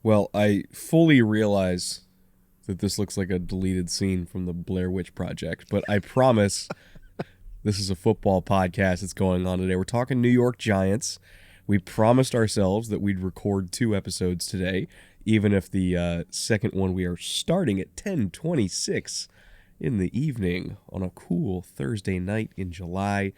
Well, I fully realize that this looks like a deleted scene from the Blair Witch Project, but I promise this is a football podcast that's going on today. We're talking New York Giants. We promised ourselves that we'd record 2 episodes today, even if the second one we are starting at 10:26 in the evening on a cool Thursday night in July.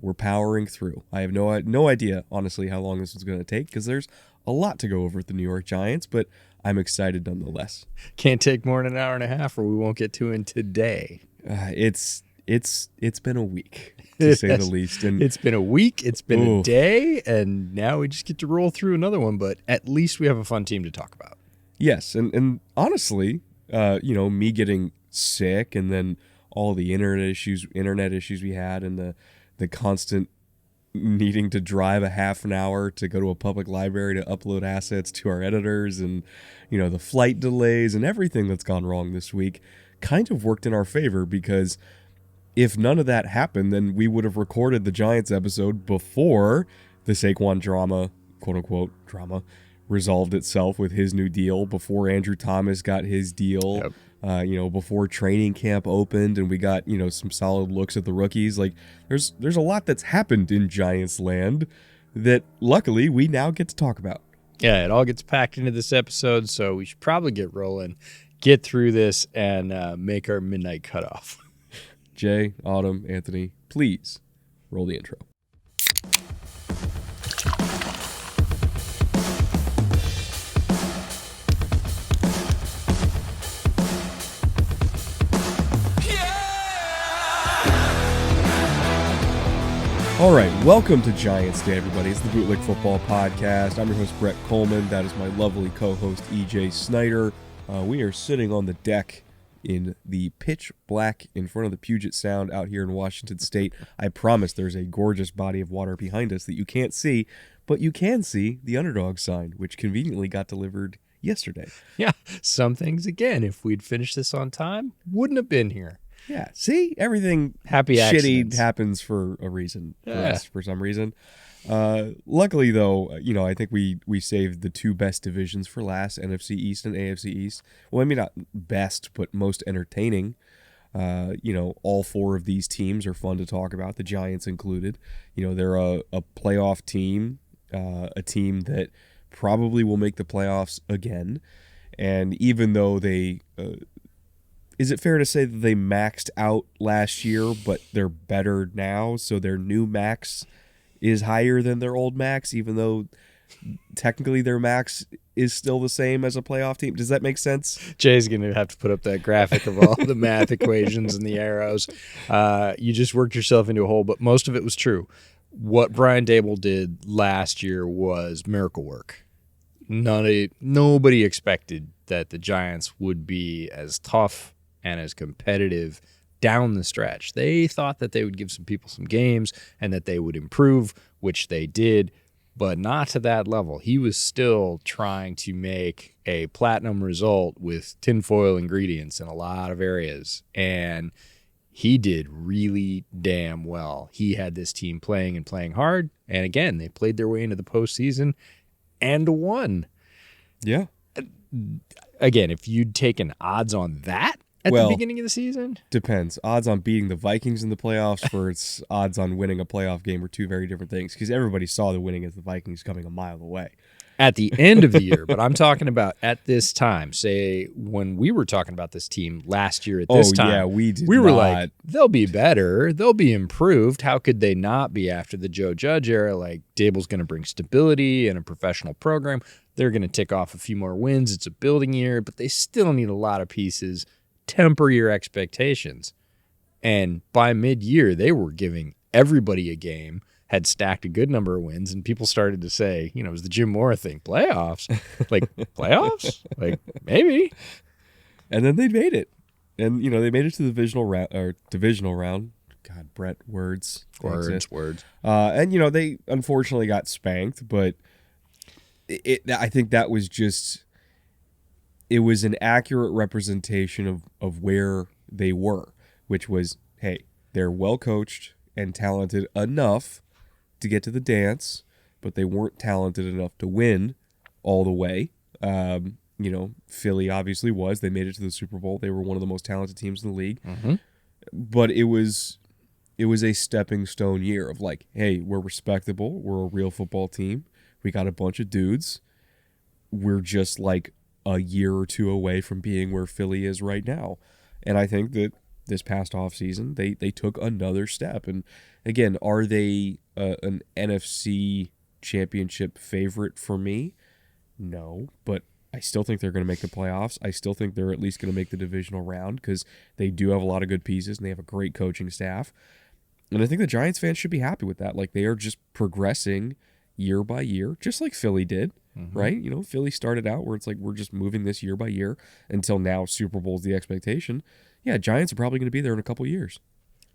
We're powering through. I have no idea, honestly, how long this is going to take because there's a lot to go over at the New York Giants, but I'm excited nonetheless. Can't take more than an hour and a half or we won't get to it today. It's been a week, to say the least. And it's been a week, it's been a day, and now we just get to roll through another one, but at least we have a fun team to talk about. Yes, and honestly, me getting sick and then all the internet issues we had and the constant needing to drive a half an hour to go to a public library to upload assets to our editors and, the flight delays and everything that's gone wrong this week kind of worked in our favor because if none of that happened, then we would have recorded the Giants episode before the Saquon drama, quote-unquote drama, resolved itself with his new deal, before Andrew Thomas got his deal, before training camp opened and we got, some solid looks at the rookies. Like, there's a lot that's happened in Giants land that luckily we now get to talk about. Yeah, it all gets packed into this episode, so we should probably get rolling, get through this, and make our midnight cutoff. Jay, Autumn, Anthony, please roll the intro. All right, welcome to Giants Day, everybody. It's the Bootleg Football Podcast. I'm your host, Brett Coleman. That is my lovely co-host, EJ Snyder. We are sitting on the deck in the pitch black in front of the Puget Sound out here in Washington State. I promise there's a gorgeous body of water behind us that you can't see, but you can see the Underdog sign, which conveniently got delivered yesterday. Yeah, some things, again, if we'd finished this on time, wouldn't have been here. Yeah, see? Everything Happy shitty accidents. happens for a reason, for us, for some reason. Luckily, though, I think we saved the 2 best divisions for last, NFC East and AFC East. Well, I mean, not best, but most entertaining. All 4 of these teams are fun to talk about, the Giants included. They're a playoff team, a team that probably will make the playoffs again. And even though they... is it fair to say that they maxed out last year, but they're better now, so their new max is higher than their old max, even though technically their max is still the same as a playoff team? Does that make sense? Jay's going to have to put up that graphic of all the math equations and the arrows. You just worked yourself into a hole, but most of it was true. What Brian Daboll did last year was miracle work. Nobody expected that the Giants would be as tough and as competitive down the stretch. They thought that they would give some people some games and that they would improve, which they did, but not to that level. He was still trying to make a platinum result with tinfoil ingredients in a lot of areas, and he did really damn well. He had this team playing and playing hard, and again, they played their way into the postseason and won. Yeah. Again, if you'd taken odds on that at the beginning of the season? Depends. Odds on beating the Vikings in the playoffs versus odds on winning a playoff game are 2 very different things because everybody saw the winning as the Vikings coming a mile away. At the end of the year, but I'm talking about at this time. Say when we were talking about this team last year at this time. Yeah, we were like, they'll be better. They'll be improved. How could they not be after the Joe Judge era? Like, Daboll's going to bring stability and a professional program. They're going to tick off a few more wins. It's a building year, but they still need a lot of pieces. Temper your expectations. And by mid-year, they were giving everybody a game, had stacked a good number of wins, and people started to say, it was the Jim Mora thing, playoffs? Like, playoffs? Like, maybe. And then they made it. And, they made it to the divisional round. God, Brett, words. Words. And, they unfortunately got spanked, but I think that was just... It was an accurate representation of where they were, which was, hey, they're well coached and talented enough to get to the dance, but they weren't talented enough to win all the way. Philly obviously was. They made it to the Super Bowl. They were one of the most talented teams in the league. Mm-hmm. But it was a stepping stone year of like, hey, we're respectable. We're a real football team. We got a bunch of dudes. We're just like a year or two away from being where Philly is right now. And I think that this past offseason, they took another step. And again, are they an NFC championship favorite for me? No, but I still think they're going to make the playoffs. I still think they're at least going to make the divisional round because they do have a lot of good pieces and they have a great coaching staff. And I think the Giants fans should be happy with that. Like, they are just progressing year by year, just like Philly did, right? Philly started out where it's like we're just moving this year by year until now Super Bowl's the expectation. Yeah, Giants are probably going to be there in a couple years.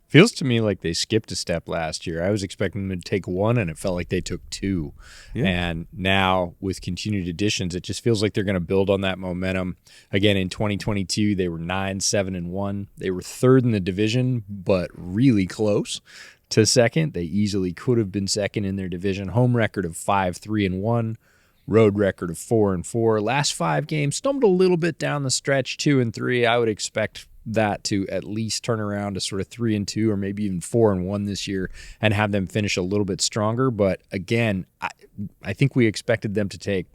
Feels to me like they skipped a step last year. I was expecting them to take one, and it felt like they took two. Yeah. And now with continued additions, it just feels like they're going to build on that momentum. Again, in 2022, they were 9-7-1. They were third in the division, but really close to second. They easily could have been second in their division. Home record of 5-3-1. Road record of 4-4. Last 5 games, stumbled a little bit down the stretch, 2-3. I would expect that to at least turn around to sort of 3-2 or maybe even 4-1 this year and have them finish a little bit stronger. But again, I think we expected them to take,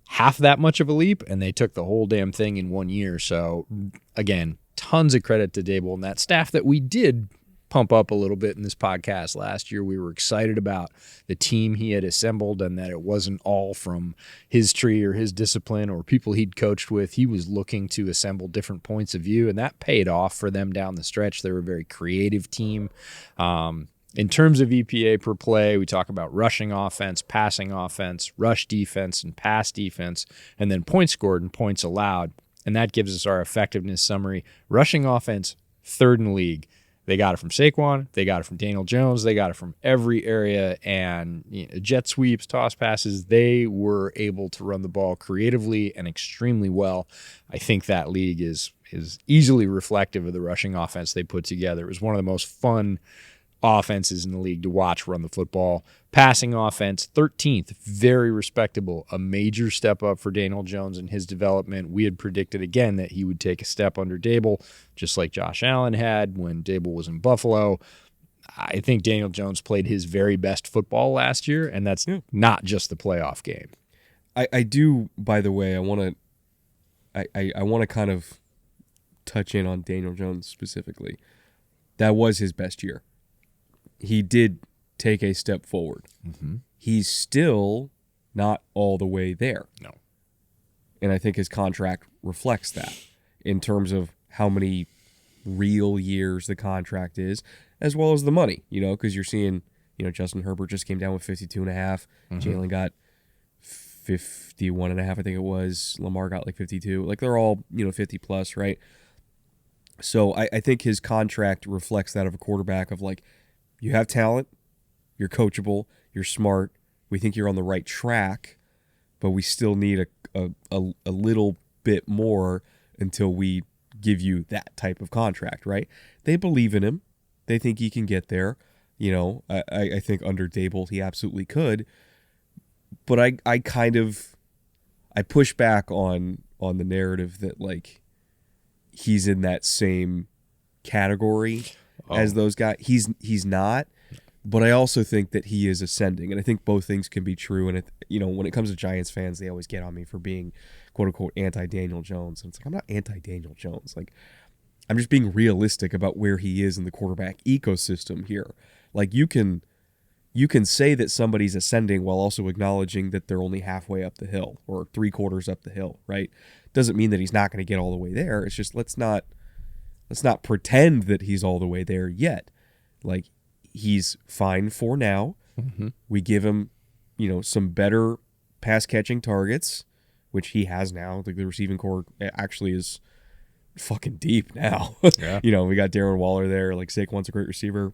half that much of a leap, and they took the whole damn thing in 1 year. So again, tons of credit to Dable and that staff that we did pump up a little bit in this podcast last year. We were excited about the team he had assembled and that it wasn't all from his tree or his discipline or people he'd coached with. He was looking to assemble different points of view, and that paid off for them down the stretch. They were a very creative team. In terms of EPA per play, we talk about rushing offense, passing offense, rush defense, and pass defense, and then points scored and points allowed. And that gives us our effectiveness summary. Rushing offense, third in the league. They got it from Saquon. They got it from Daniel Jones. They got it from every area. And jet sweeps, toss passes, they were able to run the ball creatively and extremely well. I think that league is easily reflective of the rushing offense they put together. It was one of the most fun offenses in the league to watch run the football. Passing offense, 13th, very respectable. A major step up for Daniel Jones and his development. We had predicted again that he would take a step under Dable, just like Josh Allen had when Dable was in Buffalo. I think Daniel Jones played his very best football last year, and that's not just the playoff game. I do, by the way, I want to kind of touch in on Daniel Jones specifically. That was his best year. He did take a step forward. Mm-hmm. He's still not all the way there. No. And I think his contract reflects that in terms of how many real years the contract is, as well as the money, because you're seeing, Justin Herbert just came down with 52.5. Mm-hmm. Jalen got 51.5, I think it was. Lamar got like 52. Like, they're all, 50 plus, right? So I think his contract reflects that of a quarterback of like, you have talent, you're coachable, you're smart, we think you're on the right track, but we still need a little bit more until we give you that type of contract, right? They believe in him. They think he can get there. I think under Dable he absolutely could. But I push back on the narrative that like he's in that same category as those guys. He's not, but I also think that he is ascending, and I think both things can be true. And when it comes to Giants fans, they always get on me for being quote unquote anti-Daniel Jones, and it's like, I'm not anti-Daniel Jones. Like, I'm just being realistic about where he is in the quarterback ecosystem here. Like, you can say that somebody's ascending while also acknowledging that they're only halfway up the hill or 3/4 up the hill, right? Doesn't mean that he's not going to get all the way there. It's just let's not pretend that he's all the way there yet. Like, he's fine for now. Mm-hmm. We give him, some better pass catching targets, which he has now. Like, the receiving core actually is fucking deep now. Yeah. We got Darren Waller there. Like, Saquon's a great receiver.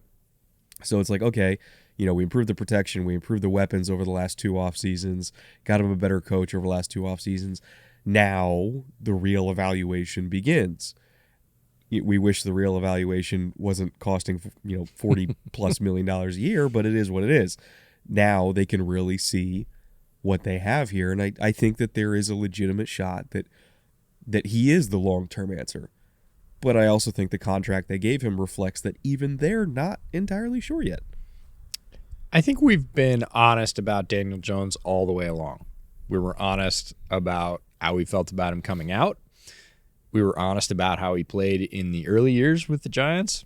So it's like, okay, we improved the protection. We improved the weapons over the last 2 off seasons. Got him a better coach over the last 2 off seasons. Now the real evaluation begins. We wish the real evaluation wasn't costing, $40+ million a year, but it is what it is. Now they can really see what they have here. And I think that there is a legitimate shot that he is the long-term answer. But I also think the contract they gave him reflects that even they're not entirely sure yet. I think we've been honest about Daniel Jones all the way along. We were honest about how we felt about him coming out. We were honest about how he played in the early years with the Giants.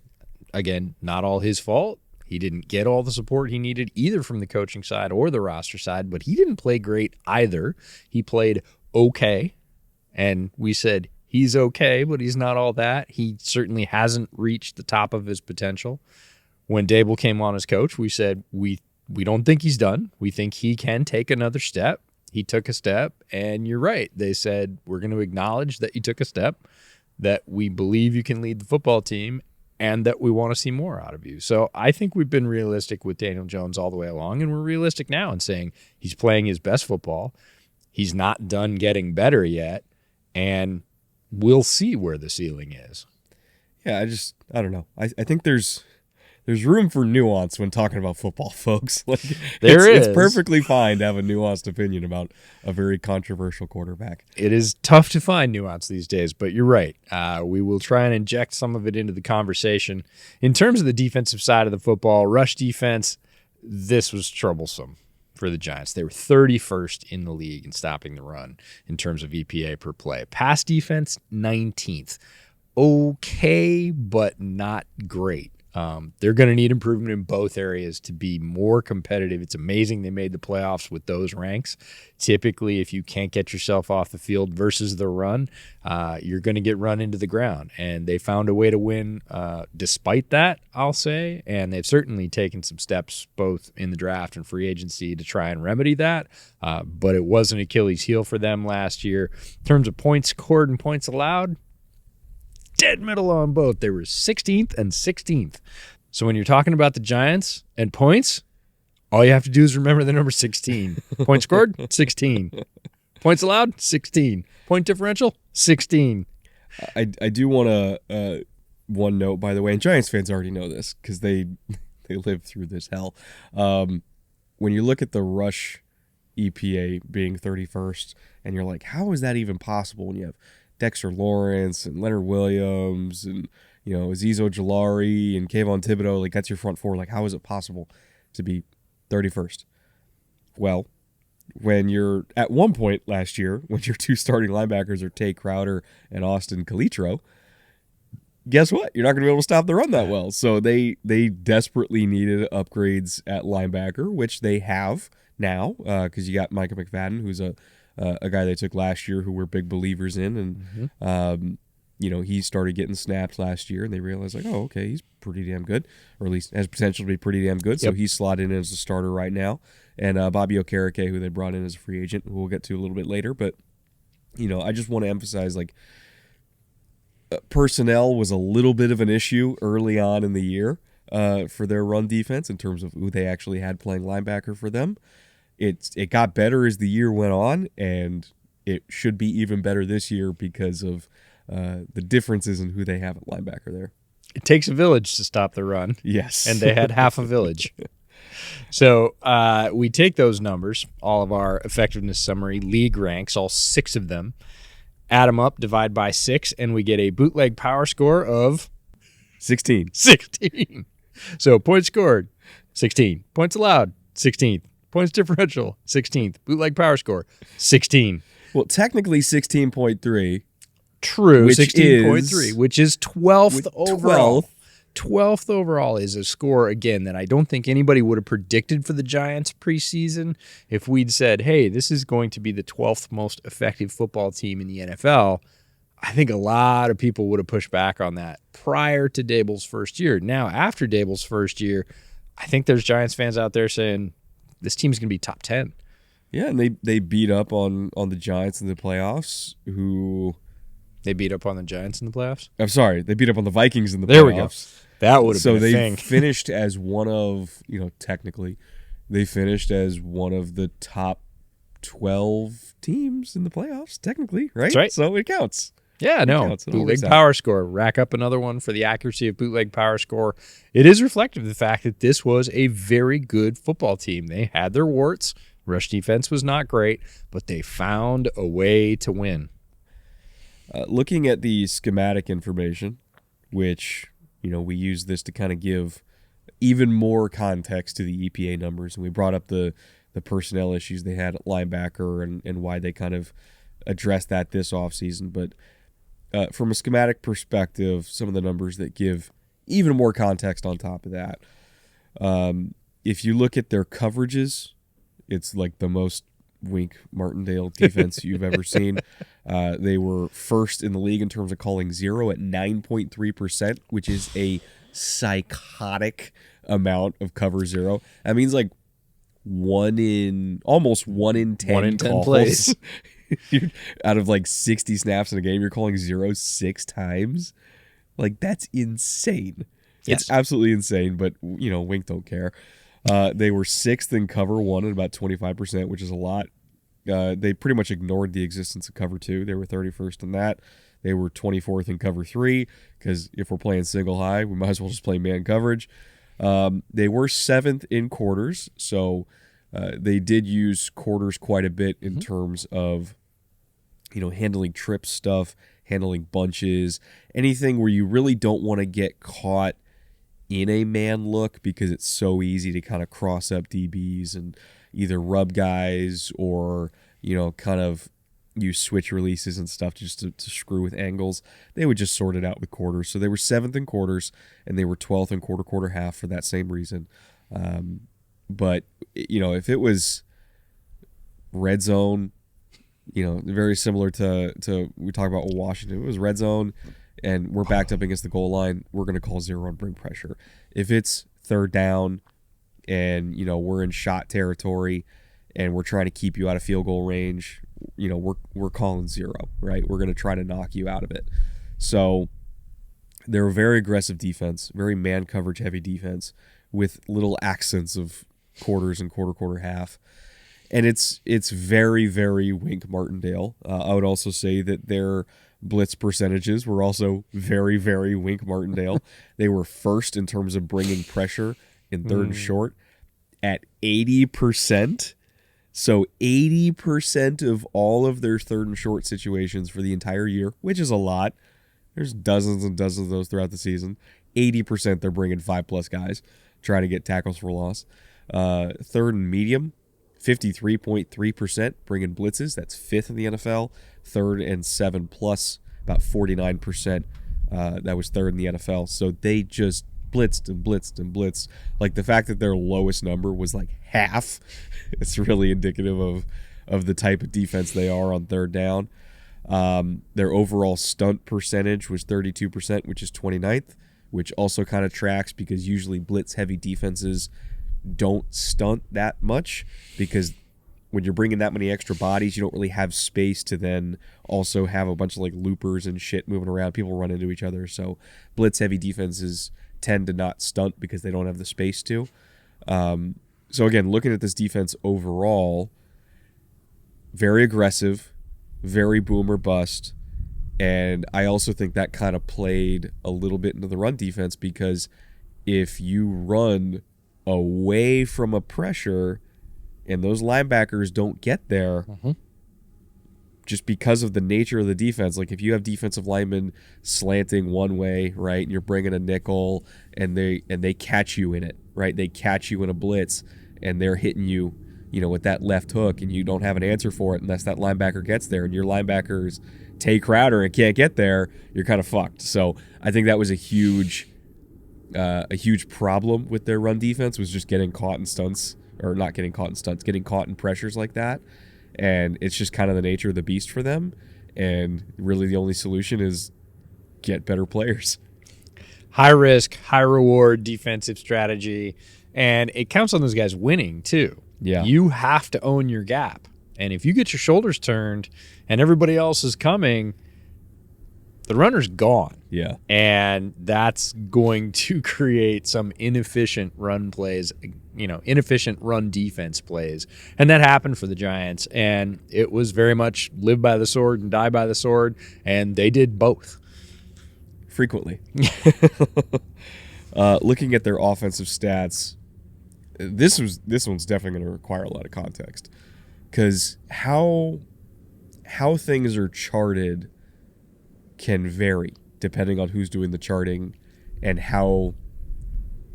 Again, not all his fault. He didn't get all the support he needed either from the coaching side or the roster side, but he didn't play great either. He played okay, and we said he's okay, but he's not all that. He certainly hasn't reached the top of his potential. When Dable came on as coach, we said we don't think he's done. We think he can take another step. He took a step, and you're right. They said, we're going to acknowledge that you took a step, that we believe you can lead the football team, and that we want to see more out of you. So I think we've been realistic with Daniel Jones all the way along, and we're realistic now in saying he's playing his best football. He's not done getting better yet, and we'll see where the ceiling is. Yeah, I don't know. I think there's room for nuance when talking about football, folks. Like, it's perfectly fine to have a nuanced opinion about a very controversial quarterback. It is tough to find nuance these days, but you're right. We will try and inject some of it into the conversation. In terms of the defensive side of the football, rush defense, this was troublesome for the Giants. They were 31st in the league in stopping the run in terms of EPA per play. Pass defense, 19th. Okay, but not great. They're going to need improvement in both areas to be more competitive. It's amazing they made the playoffs with those ranks. Typically, if you can't get yourself off the field versus the run, you're going to get run into the ground. And they found a way to win despite that, I'll say. And they've certainly taken some steps both in the draft and free agency to try and remedy that. But it was an Achilles heel for them last year. In terms of points scored and points allowed, dead middle on both. They were 16th and 16th. So when you're talking about the Giants and points, all you have to do is remember the number 16. Points scored, 16. Points allowed, 16. Point differential, 16. I do want to one note, by the way, and Giants fans already know this because they lived through this hell. When you look at the rush EPA being 31st, and you're like, how is that even possible when you have Dexter Lawrence and Leonard Williams and, Azeez Ojulari and Kayvon Thibodeau, like, that's your front four. Like, how is it possible to be 31st? Well, when you're at one point last year, when your two starting linebackers are Tay Crowder and Austin Calitro, guess what? You're not going to be able to stop the run that well. So they desperately needed upgrades at linebacker, which they have now because you got Micah McFadden, who's a guy they took last year who we're big believers in. And, he started getting snapped last year, and they realized, like, oh, okay, he's pretty damn good, or at least has potential to be pretty damn good. So he's slotted in as a starter right now. And Bobby Okereke, who they brought in as a free agent, who we'll get to a little bit later. But, I just want to emphasize, like, personnel was a little bit of an issue early on in the year for their run defense in terms of who they actually had playing linebacker for them. It got better as the year went on, and it should be even better this year because of the differences in who they have at linebacker there. It takes a village to stop the run. Yes. And they had half a village. So we take those numbers, all of our effectiveness summary, league ranks, all 6 of them, add them up, divide by 6, and we get a bootleg power score of 16. 16. So points scored, 16. Points allowed, 16th. Points differential, 16th. Bootleg power score, 16. Well, technically 16.3. True, 16.3, which is 12th overall. 12th overall is a score, again, that I don't think anybody would have predicted for the Giants preseason. If we'd said, hey, this is going to be the 12th most effective football team in the NFL, I think a lot of people would have pushed back on that prior to Dable's first year. Now, after Dable's first year, I think there's Giants fans out there saying, this team's going to be top 10. Yeah, and they beat up on the Giants in the playoffs, who... They beat up on the Giants in the playoffs? I'm sorry, they beat up on the Vikings in the playoffs. There we go. That would have been a thing. So they finished as one of, technically, they finished as one of the top 12 teams in the playoffs, technically, right? That's right. So it counts. Yeah, no. Bootleg power score. Rack up another one for the accuracy of bootleg power score. It is reflective of the fact that this was a very good football team. They had their warts. Rush defense was not great, but they found a way to win. Looking at the schematic information, which, we use this to kind of give even more context to the EPA numbers, and we brought up the personnel issues they had at linebacker and why they kind of addressed that this offseason. But from a schematic perspective, some of the numbers that give even more context on top of that. If you look at their coverages, it's like the most Wink Martindale defense you've ever seen. They were first in the league in terms of calling zero at 9.3%, which is a psychotic amount of cover zero. That means like almost 1 in 10 calls plays. Out of like 60 snaps in a game, you're calling 0 6 times. Like, that's insane. Yes. It's absolutely insane, but, Wink don't care. They were 6th in cover 1 at about 25%, which is a lot. They pretty much ignored the existence of cover 2. They were 31st in that. They were 24th in cover 3, because if we're playing single high, we might as well just play man coverage. They were 7th in quarters, so they did use quarters quite a bit in terms of, handling trip stuff, handling bunches, anything where you really don't want to get caught in a man look, because it's so easy to kind of cross up DBs and either rub guys or, kind of use switch releases and stuff just to screw with angles. They would just sort it out with quarters. So they were 7th in quarters, and they were 12th in quarter half for that same reason. But, if it was red zone, very similar to we talk about Washington. If it was red zone and we're backed up against the goal line, we're going to call zero and bring pressure. If it's third down and, we're in shot territory and we're trying to keep you out of field goal range, we're calling zero, right? We're going to try to knock you out of it. So they're a very aggressive defense, very man coverage heavy defense with little accents of quarters and quarter half. And it's very, very Wink Martindale. I would also say that their blitz percentages were also very, very Wink Martindale. They were first in terms of bringing pressure in third and short at 80%. So 80% of all of their third and short situations for the entire year, which is a lot. There's dozens and dozens of those throughout the season. 80% they're bringing 5+ guys trying to get tackles for loss. Third and medium, 53.3% bringing blitzes. That's 5th in the NFL. Third and 7+, about 49%. That was 3rd in the NFL. So they just blitzed and blitzed and blitzed. Like, the fact that their lowest number was like half, it's really indicative of the type of defense they are on third down. Their overall stunt percentage was 32%, which is 29th, which also kind of tracks because usually blitz-heavy defenses don't stunt that much, because when you're bringing that many extra bodies, you don't really have space to then also have a bunch of like loopers and shit moving around. People run into each other. So blitz-heavy defenses tend to not stunt because they don't have the space to. So again, looking at this defense overall, very aggressive, very boom or bust. And I also think that kind of played a little bit into the run defense, because if you run away from a pressure and those linebackers don't get there, just because of the nature of the defense, like if you have defensive linemen slanting one way, right, and you're bringing a nickel and they catch you in it, right, they catch you in a blitz and they're hitting you, with that left hook, and you don't have an answer for it unless that linebacker gets there, and your linebackers Tay Crowder and can't get there, you're kind of fucked. So I think that was a huge problem with their run defense, was just getting caught in stunts, or not getting caught in stunts, getting caught in pressures like that. And it's just kind of the nature of the beast for them. And really the only solution is get better players. High risk, high reward defensive strategy. And it counts on those guys winning too. Yeah. You have to own your gap. And if you get your shoulders turned and everybody else is coming, the runner's gone. Yeah. And that's going to create some inefficient run plays, inefficient run defense plays. And that happened for the Giants. And it was very much live by the sword and die by the sword. And they did both. Frequently. Looking at their offensive stats, this one's definitely going to require a lot of context, because how things are charted can vary depending on who's doing the charting and how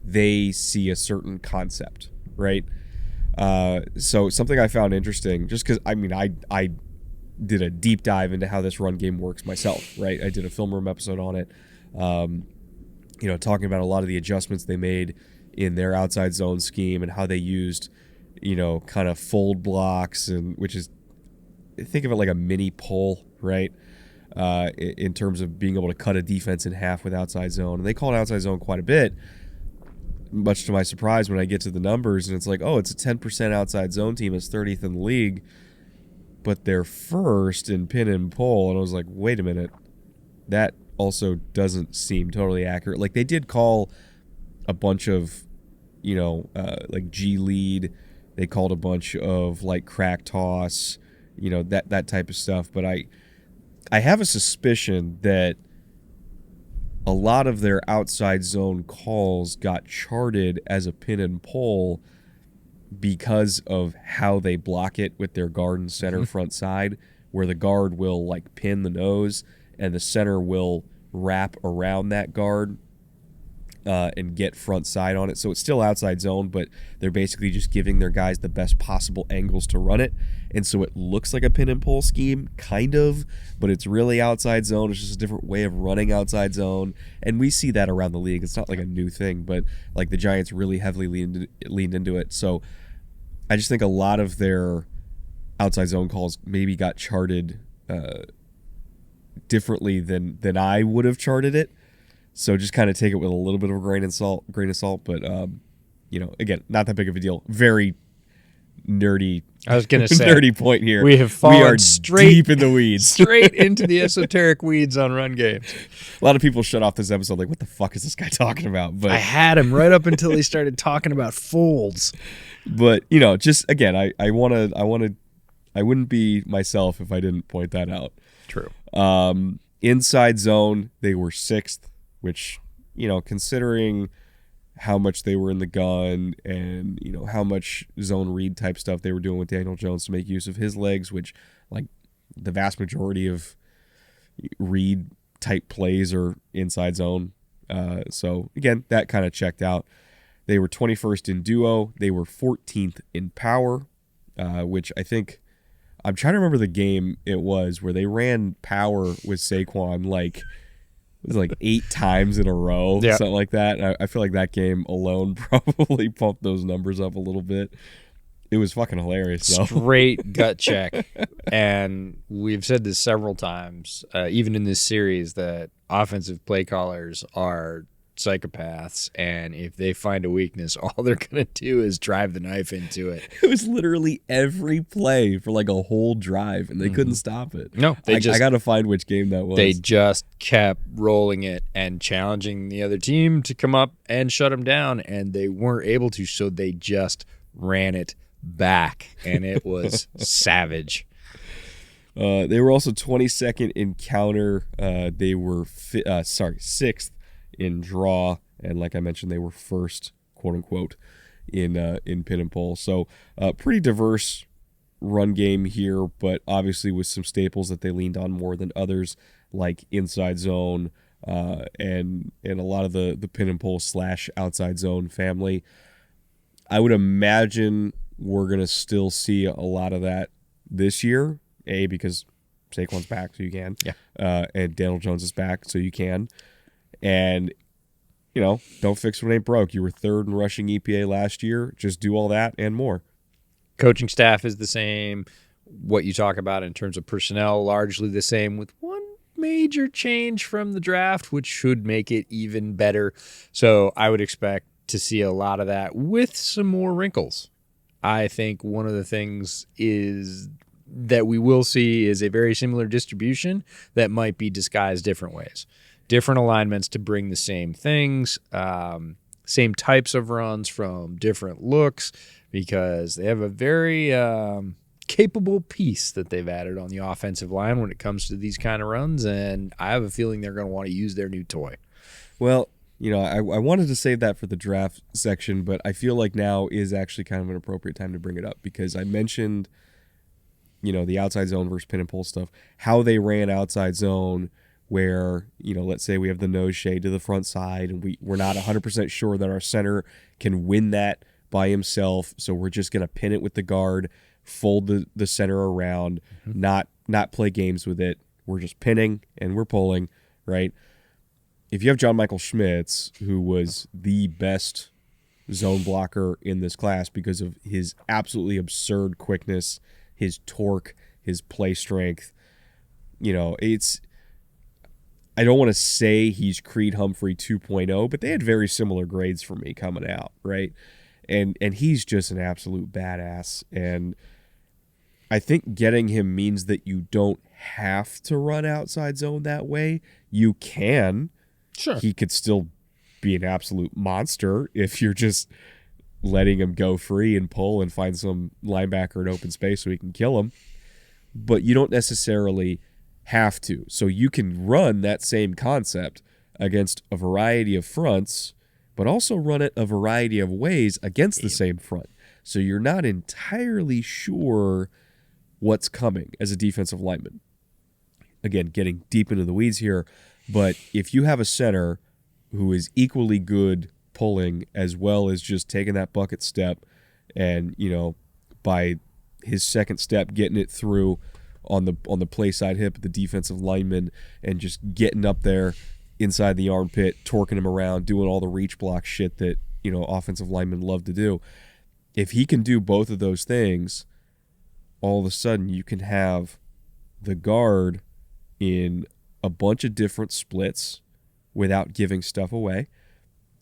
they see a certain concept, right? So something I found interesting, just because I did a deep dive into how this run game works myself, right? I did a film room episode on it, talking about a lot of the adjustments they made in their outside zone scheme and how they used, kind of fold blocks, and which is, think of it like a mini pull, right? In terms of being able to cut a defense in half with outside zone. And they call it outside zone quite a bit, much to my surprise when I get to the numbers, and it's like, oh, it's a 10% outside zone team. It's 30th in the league, but they're first in pin and pull. And I was like, wait a minute, that also doesn't seem totally accurate. Like, they did call a bunch of, like G lead. They called a bunch of like crack toss, that type of stuff. But I have a suspicion that a lot of their outside zone calls got charted as a pin and pull because of how they block it with their guard and center front side, where the guard will like pin the nose and the center will wrap around that guard and get front side on it. So it's still outside zone, but they're basically just giving their guys the best possible angles to run it. And so it looks like a pin and pull scheme, kind of, but it's really outside zone. It's just a different way of running outside zone. And we see that around the league. It's not like a new thing, but like the Giants really heavily leaned into it. So I just think a lot of their outside zone calls maybe got charted differently than I would have charted it. So just kind of take it with a little bit of a grain of salt. But again, not that big of a deal. Very nerdy. I was going to say nerdy point here. We are straight deep in the weeds, straight into the esoteric weeds on run games. A lot of people shut off this episode like, "What the fuck is this guy talking about?" But I had him right up until he started talking about folds. But just again, I wouldn't be myself if I didn't point that out. True. Inside zone, they were 6th. Which, considering how much they were in the gun and, how much zone read type stuff they were doing with Daniel Jones to make use of his legs, which, like, the vast majority of read type plays are inside zone. So, again, that kind of checked out. They were 21st in duo. They were 14th in power, which I think, I'm trying to remember the game it was where they ran power with Saquon it was like 8 times in a row, something like that. I feel like that game alone probably pumped those numbers up a little bit. It was fucking hilarious, though. Straight gut check. And we've said this several times, even in this series, that offensive play callers are psychopaths, and if they find a weakness, all they're going to do is drive the knife into it. It was literally every play for like a whole drive, and they couldn't stop it. No, I got to find which game that was. They just kept rolling it and challenging the other team to come up and shut them down, and they weren't able to, so they just ran it back, and it was savage. They were also 22nd in counter. They were 6th in draw, and like I mentioned, they were first, quote unquote, in pin and pull. So pretty diverse run game here, but obviously with some staples that they leaned on more than others, like inside zone and a lot of the pin and pull / outside zone family. I would imagine we're gonna still see a lot of that this year. Because Saquon's back, so you can. And Daniel Jones is back, so you can. And, don't fix what ain't broke. You were 3rd in rushing EPA last year. Just do all that and more. Coaching staff is the same. What you talk about in terms of personnel, largely the same, with one major change from the draft, which should make it even better. So I would expect to see a lot of that with some more wrinkles. I think one of the things is that we will see is a very similar distribution that might be disguised different ways. Different alignments to bring the same things, same types of runs from different looks, because they have a very capable piece that they've added on the offensive line when it comes to these kind of runs, and I have a feeling they're going to want to use their new toy. Well, I wanted to save that for the draft section, but I feel like now is actually kind of an appropriate time to bring it up because I mentioned, the outside zone versus pin and pull stuff, how they ran outside zone where, let's say we have the nose shade to the front side and we're not 100% sure that our center can win that by himself. So we're just going to pin it with the guard, fold the center around, not play games with it. We're just pinning and we're pulling, right? If you have John Michael Schmitz, who was the best zone blocker in this class because of his absolutely absurd quickness, his torque, his play strength, I don't want to say he's Creed Humphrey 2.0, but they had very similar grades for me coming out, right? And he's just an absolute badass. And I think getting him means that you don't have to run outside zone that way. You can. Sure. He could still be an absolute monster if you're just letting him go free and pull and find some linebacker in open space so he can kill him. But you don't necessarily have to. So you can run that same concept against a variety of fronts, but also run it a variety of ways against the same front. So you're not entirely sure what's coming as a defensive lineman. Again, getting deep into the weeds here, but if you have a center who is equally good pulling as well as just taking that bucket step and, by his second step getting it through on the play side hip of the defensive lineman and just getting up there inside the armpit, torquing him around, doing all the reach block shit that, offensive linemen love to do. If he can do both of those things, all of a sudden you can have the guard in a bunch of different splits without giving stuff away.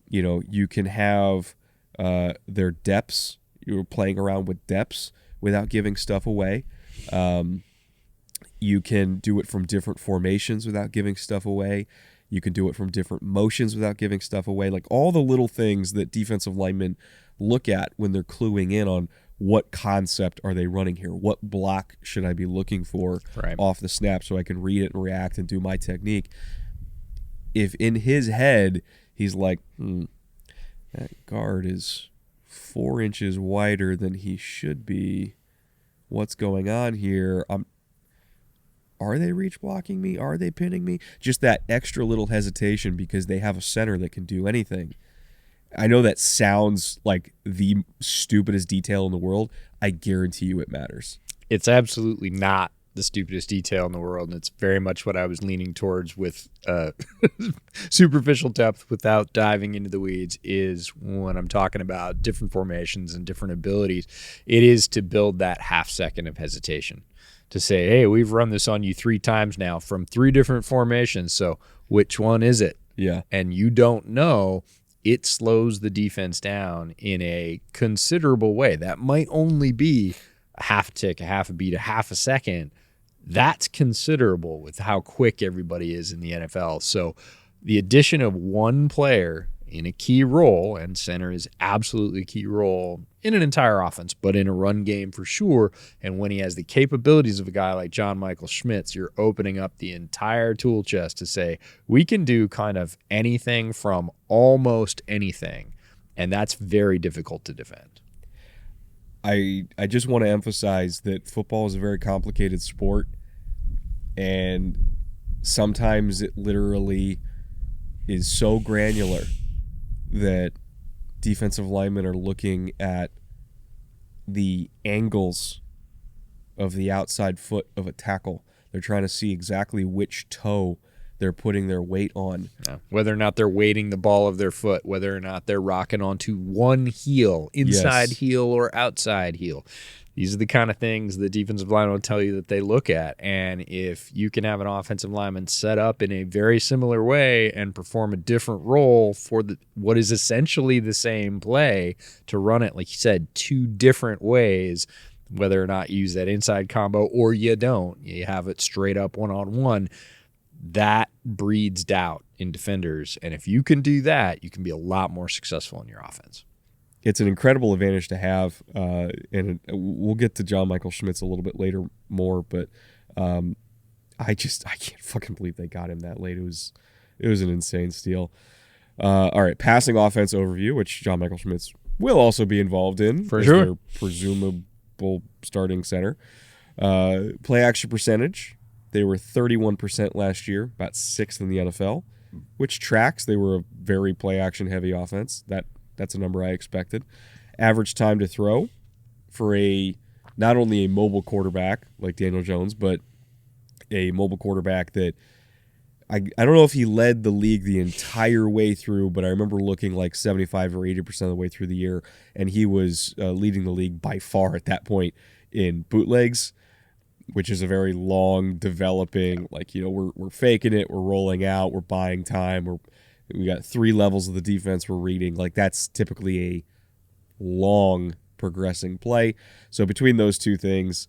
You can have their depths. You're playing around with depths without giving stuff away. You can do it from different formations without giving stuff away. You can do it from different motions without giving stuff away. Like all the little things that defensive linemen look at when they're cluing in on what concept are they running here? What block should I be looking for off the snap so I can read it and react and do my technique? If in his head he's like, that guard is 4 inches wider than he should be. What's going on here? Are they reach blocking me? Are they pinning me? Just that extra little hesitation because they have a center that can do anything. I know that sounds like the stupidest detail in the world. I guarantee you it matters. It's absolutely not the stupidest detail in the world, and it's very much what I was leaning towards with superficial depth without diving into the weeds is when I'm talking about different formations and different abilities, it is to build that half second of hesitation. To say, hey, we've run this on you 3 times now from 3 different formations, so which one is it? Yeah. And you don't know, it slows the defense down in a considerable way. That might only be a half a tick, a half a beat, a half a second. That's considerable with how quick everybody is in the NFL. So the addition of one player in a key role, and center is absolutely a key role in an entire offense, but in a run game for sure. And when he has the capabilities of a guy like John Michael Schmitz, you're opening up the entire tool chest to say, we can do kind of anything from almost anything. And that's very difficult to defend. I just want to emphasize that football is a very complicated sport, and sometimes it literally is so granular that defensive linemen are looking at the angles of the outside foot of a tackle. They're trying to see exactly which toe they're putting their weight on. Yeah. Whether or not they're weighting the ball of their foot, whether or not they're rocking onto one heel, inside heel or outside heel. These are the kind of things the defensive lineman will tell you that they look at. And if you can have an offensive lineman set up in a very similar way and perform a different role for what is essentially the same play to run it, like you said, 2 different ways, whether or not you use that inside combo or you don't, you have it straight up one-on-one, that breeds doubt in defenders. And if you can do that, you can be a lot more successful in your offense. It's an incredible advantage to have, and we'll get to John Michael Schmitz a little bit later more, but I can't fucking believe they got him that late. It was an insane steal. All right, passing offense overview, which John Michael Schmitz will also be involved in For as sure. their presumable starting center. Play action percentage, they were 31% last year, about 6th in the NFL, which tracks. They were a very play action heavy offense. That's a number I expected. Average time to throw for not only a mobile quarterback like Daniel Jones, but a mobile quarterback that I don't know if he led the league the entire way through, but I remember looking like 75 or 80% of the way through the year, and he was leading the league by far at that point in bootlegs, which is a very long developing, like, we're faking it, we're rolling out, we're buying time, we got 3 levels of the defense we're reading. Like, that's typically a long progressing play. So between those two things,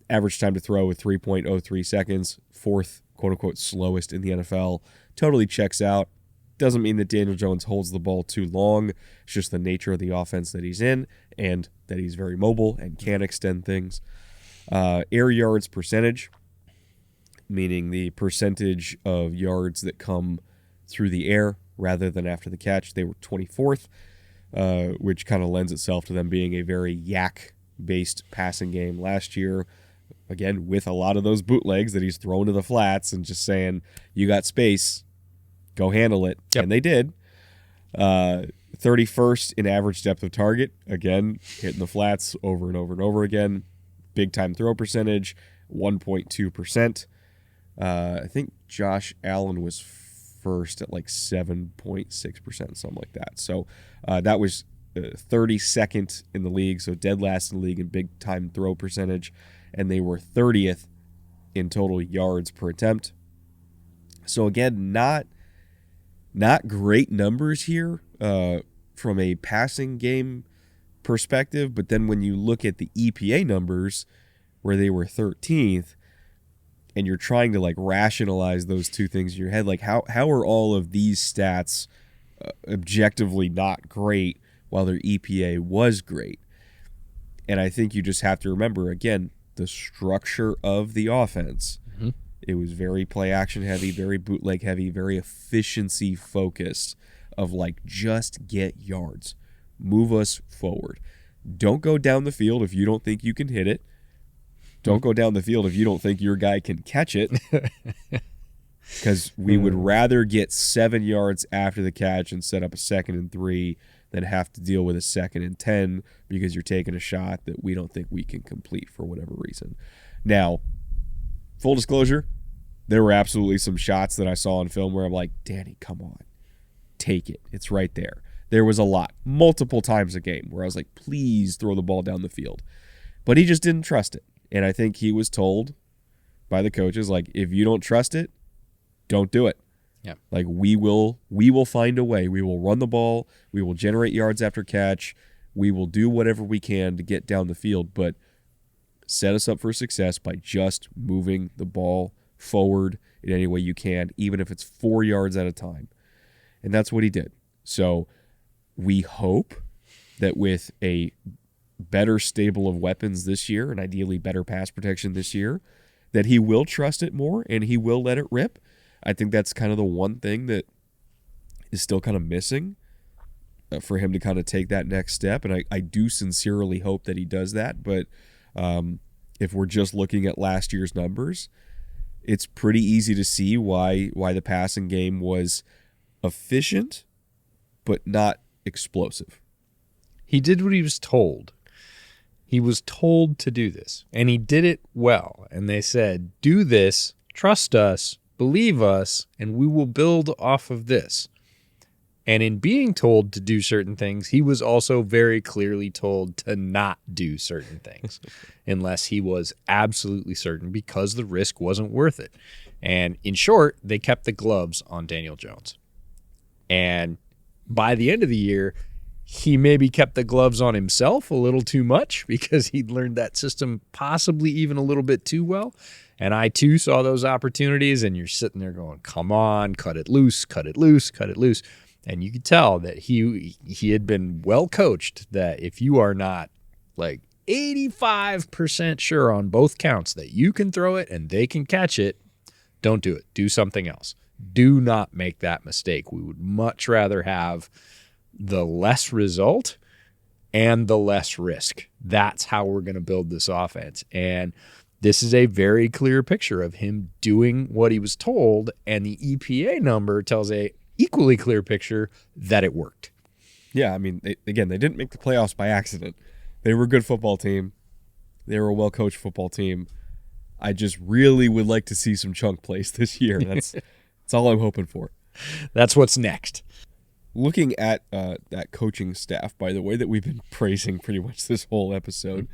average time to throw with 3.03 seconds, 4th quote-unquote slowest in the NFL, totally checks out. Doesn't mean that Daniel Jones holds the ball too long. It's just the nature of the offense that he's in and that he's very mobile and can extend things. Air yards percentage, meaning the percentage of yards that come through the air rather than after the catch. They were 24th, which kind of lends itself to them being a very yak-based passing game last year. Again, with a lot of those bootlegs that he's thrown to the flats and just saying, you got space, go handle it. Yep. And they did. 31st in average depth of target. Again, hitting the flats over and over and over again. Big time throw percentage, 1.2%. I think Josh Allen was first at like 7.6%, something like that. So that was 32nd in the league, so dead last in the league in big time throw percentage. And they were 30th in total yards per attempt. So again, not great numbers here from a passing game perspective, but then when you look at the EPA numbers where they were 13th, and you're trying to like rationalize those two things in your head, like how are all of these stats objectively not great while their EPA was great? And I think you just have to remember, again, the structure of the offense. Mm-hmm. It was very play action heavy, very bootleg heavy, very efficiency focused of like, just get yards, move us forward. Don't go down the field if you don't think you can hit it. Don't go down the field if you don't think your guy can catch it. Because we would rather get 7 yards after the catch and set up a 2nd and 3 than have to deal with a 2nd and 10 because you're taking a shot that we don't think we can complete for whatever reason. Now, full disclosure, there were absolutely some shots that I saw on film where I'm like, Danny, come on, take it. It's right there. There was a lot, multiple times a game where I was like, please throw the ball down the field. But he just didn't trust it. And I think he was told by the coaches, like, if you don't trust it, don't do it. Yeah. Like, we will find a way. We will run the ball. We will generate yards after catch. We will do whatever we can to get down the field, but set us up for success by just moving the ball forward in any way you can, even if it's 4 yards at a time. And that's what he did. So we hope that with a better stable of weapons this year and ideally better pass protection this year, that he will trust it more and he will let it rip. I think that's kind of the one thing that is still kind of missing for him to kind of take that next step. And I do sincerely hope that he does that. But if we're just looking at last year's numbers, it's pretty easy to see why the passing game was efficient but not explosive. He did what he was told. He was told to do this, and he did it well. And they said, do this, trust us, believe us, and we will build off of this. And in being told to do certain things, he was also very clearly told to not do certain things unless he was absolutely certain, because the risk wasn't worth it. And in short, they kept the gloves on Daniel Jones. And by the end of the year, he maybe kept the gloves on himself a little too much because he'd learned that system possibly even a little bit too well. And I, too, saw those opportunities, and you're sitting there going, come on, cut it loose, cut it loose, cut it loose. And you could tell that he had been well coached, that if you are not like 85% sure on both counts that you can throw it and they can catch it, don't do it. Do something else. Do not make that mistake. We would much rather have the less result and the less risk. That's how we're going to build this offense. And this is a very clear picture of him doing what he was told, and the EPA number tells a equally clear picture that it worked. Yeah, I mean, they didn't make the playoffs by accident. They were a good football team. They were a well-coached football team. I just really would like to see some chunk plays this year. That's all I'm hoping for. That's what's next. Looking at that coaching staff, by the way, that we've been praising pretty much this whole episode,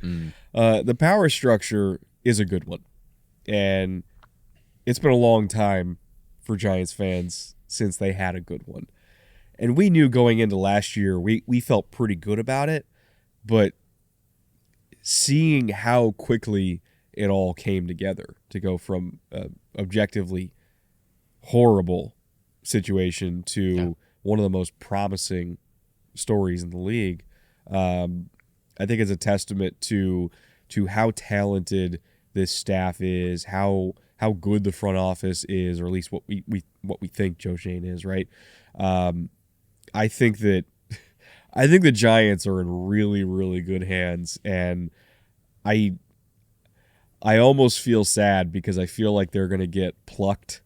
the power structure is a good one. And it's been a long time for Giants fans since they had a good one. And we knew going into last year, we felt pretty good about it. But seeing how quickly it all came together to go from objectively horrible situation to one of the most promising stories in the league, I think it's a testament to how talented this staff is, how good the front office is, or at least what we think Joe Shane is, right? I think the Giants are in really, really good hands, and I almost feel sad because I feel like they're going to get plucked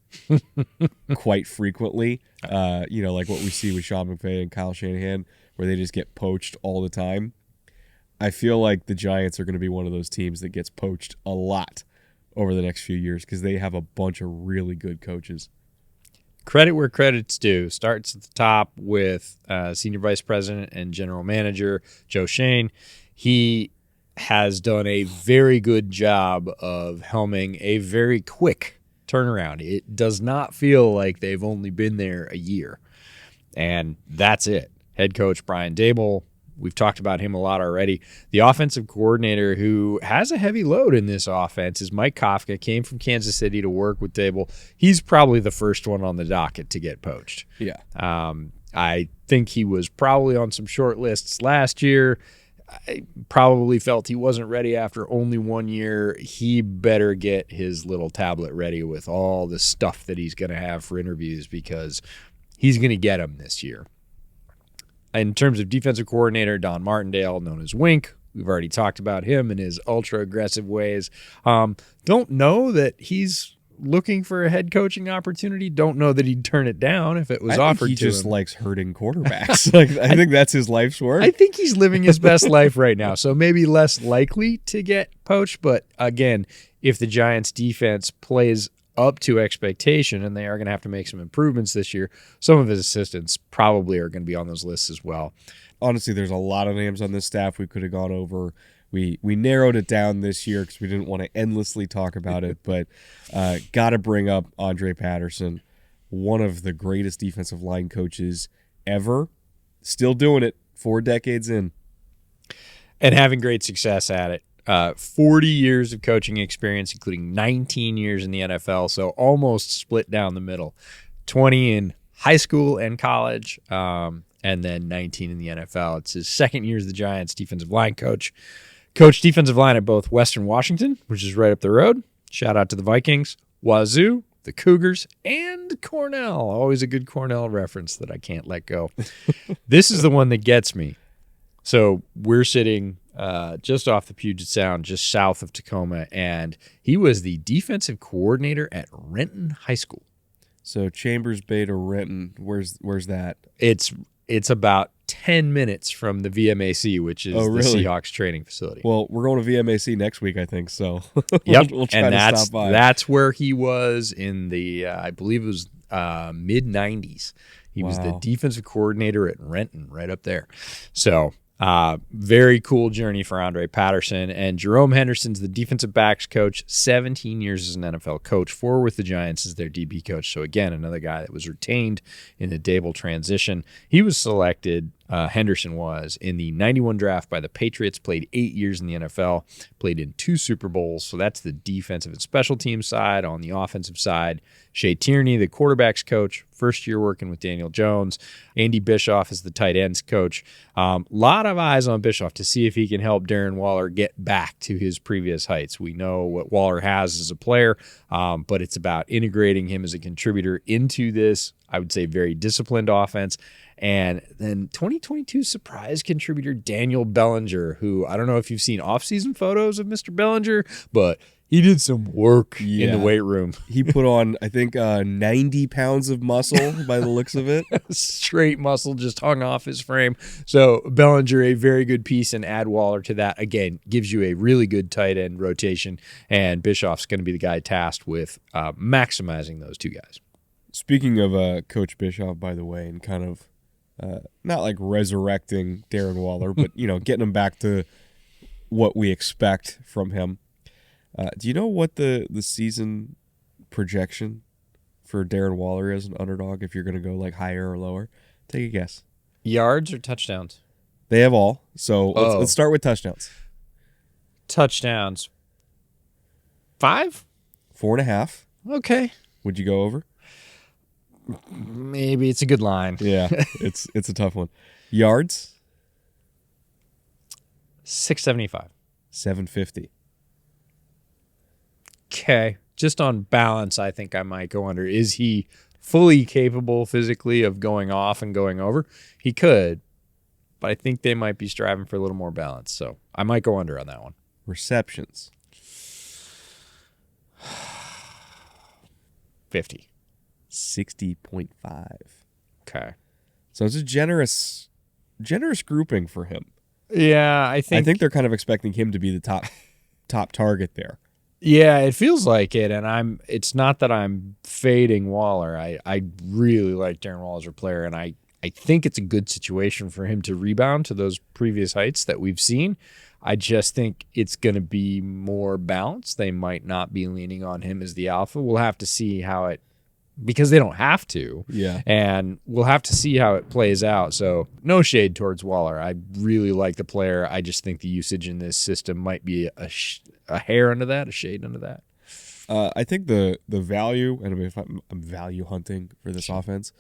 quite frequently. Like what we see with Sean McVay and Kyle Shanahan, where they just get poached all the time. I feel like the Giants are going to be one of those teams that gets poached a lot over the next few years because they have a bunch of really good coaches. Credit where credit's due. Starts at the top with Senior Vice President and General Manager Joe Shane. He has done a very good job of helming a very quick turnaround. It does not feel like they've only been there a year. And that's it. Head coach Brian Daboll, we've talked about him a lot already. The offensive coordinator who has a heavy load in this offense is Mike Kafka, came from Kansas City to work with Daboll. He's probably the first one on the docket to get poached. Yeah. I think he was probably on some short lists last year. I probably felt he wasn't ready after only 1 year. He better get his little tablet ready with all the stuff that he's going to have for interviews because he's going to get them this year. In terms of defensive coordinator, Don Martindale, known as Wink, we've already talked about him and his ultra-aggressive ways. Don't know that he's looking for a head coaching opportunity. Don't know that he'd turn it down if it was offered to him. He just likes hurting quarterbacks. I think that's his life's work. I think he's living his best life right now, so maybe less likely to get poached. But again, if the Giants' defense plays up to expectation, and they are going to have to make some improvements this year, some of his assistants probably are going to be on those lists as well. Honestly, there's a lot of names on this staff we could have gone over. We narrowed it down this year because we didn't want to endlessly talk about it, but got to bring up Andre Patterson, one of the greatest defensive line coaches ever, still doing it 4 decades in. And having great success at it. 40 years of coaching experience, including 19 years in the NFL, so almost split down the middle. 20 in high school and college, and then 19 in the NFL. It's his second year as the Giants defensive line coach. Coached defensive line at both Western Washington, which is right up the road. Shout out to the Vikings, Wazoo, the Cougars, and Cornell. Always a good Cornell reference that I can't let go. This is the one that gets me. So we're sitting just off the Puget Sound, just south of Tacoma, and he was the defensive coordinator at Renton High School. So Chambers Bay to Renton, where's that? It's about 10 minutes from the VMAC, which is the Seahawks training facility. Well, we're going to VMAC next week, I think, so yep. we'll try to stop by. That's where he was in the, I believe it was mid-90s. He was the defensive coordinator at Renton, right up there. So very cool journey for Andre Patterson. And Jerome Henderson's the defensive backs coach, 17 years as an NFL coach, 4 with the Giants as their DB coach. So again, another guy that was retained in the Daboll transition. He was selected Henderson was in the 91 draft by the Patriots, played 8 years in the NFL, played in 2 Super Bowls. So that's the defensive and special team side. On the offensive side, Shea Tierney, the quarterback's coach, first year working with Daniel Jones. Andy Bischoff is the tight ends coach. Lot of eyes on Bischoff to see if he can help Darren Waller get back to his previous heights. We know what Waller has as a player, but it's about integrating him as a contributor into this, I would say, very disciplined offense. And then 2022 surprise contributor Daniel Bellinger, who I don't know if you've seen off-season photos of Mr. Bellinger, but he did some work in the weight room. He put on, I think, 90 pounds of muscle by the looks of it. Straight muscle just hung off his frame. So Bellinger, a very good piece, and add Waller to that. Again, gives you a really good tight end rotation, and Bischoff's going to be the guy tasked with maximizing those two guys. Speaking of Coach Bischoff, by the way, and kind of not like resurrecting Darren Waller, but, getting him back to what we expect from him. Do you know what the season projection for Darren Waller is, an underdog, if you're going to go like higher or lower? Take a guess. Yards or touchdowns? They have all. So let's start with touchdowns. Touchdowns. 5? 4.5. Okay. Would you go over? Maybe. It's a good line. Yeah, it's a tough one. Yards? 675. 750. Okay. Just on balance, I think I might go under. Is he fully capable physically of going off and going over? He could, but I think they might be striving for a little more balance. So I might go under on that one. Receptions? 50. 60.5. Okay. So it's a generous grouping for him. Yeah, I think they're kind of expecting him to be the top target there. Yeah, it feels like it, and it's not that I'm fading Waller. I really like Darren Waller as a player, and I think it's a good situation for him to rebound to those previous heights that we've seen. I just think it's going to be more balanced. They might not be leaning on him as the alpha. We'll have to see how it, because they don't have to. Yeah. And we'll have to see how it plays out. So no shade towards Waller. I really like the player. I just think the usage in this system might be a hair under that, a shade under that. I think the value, and I mean, if I'm value hunting for this offense,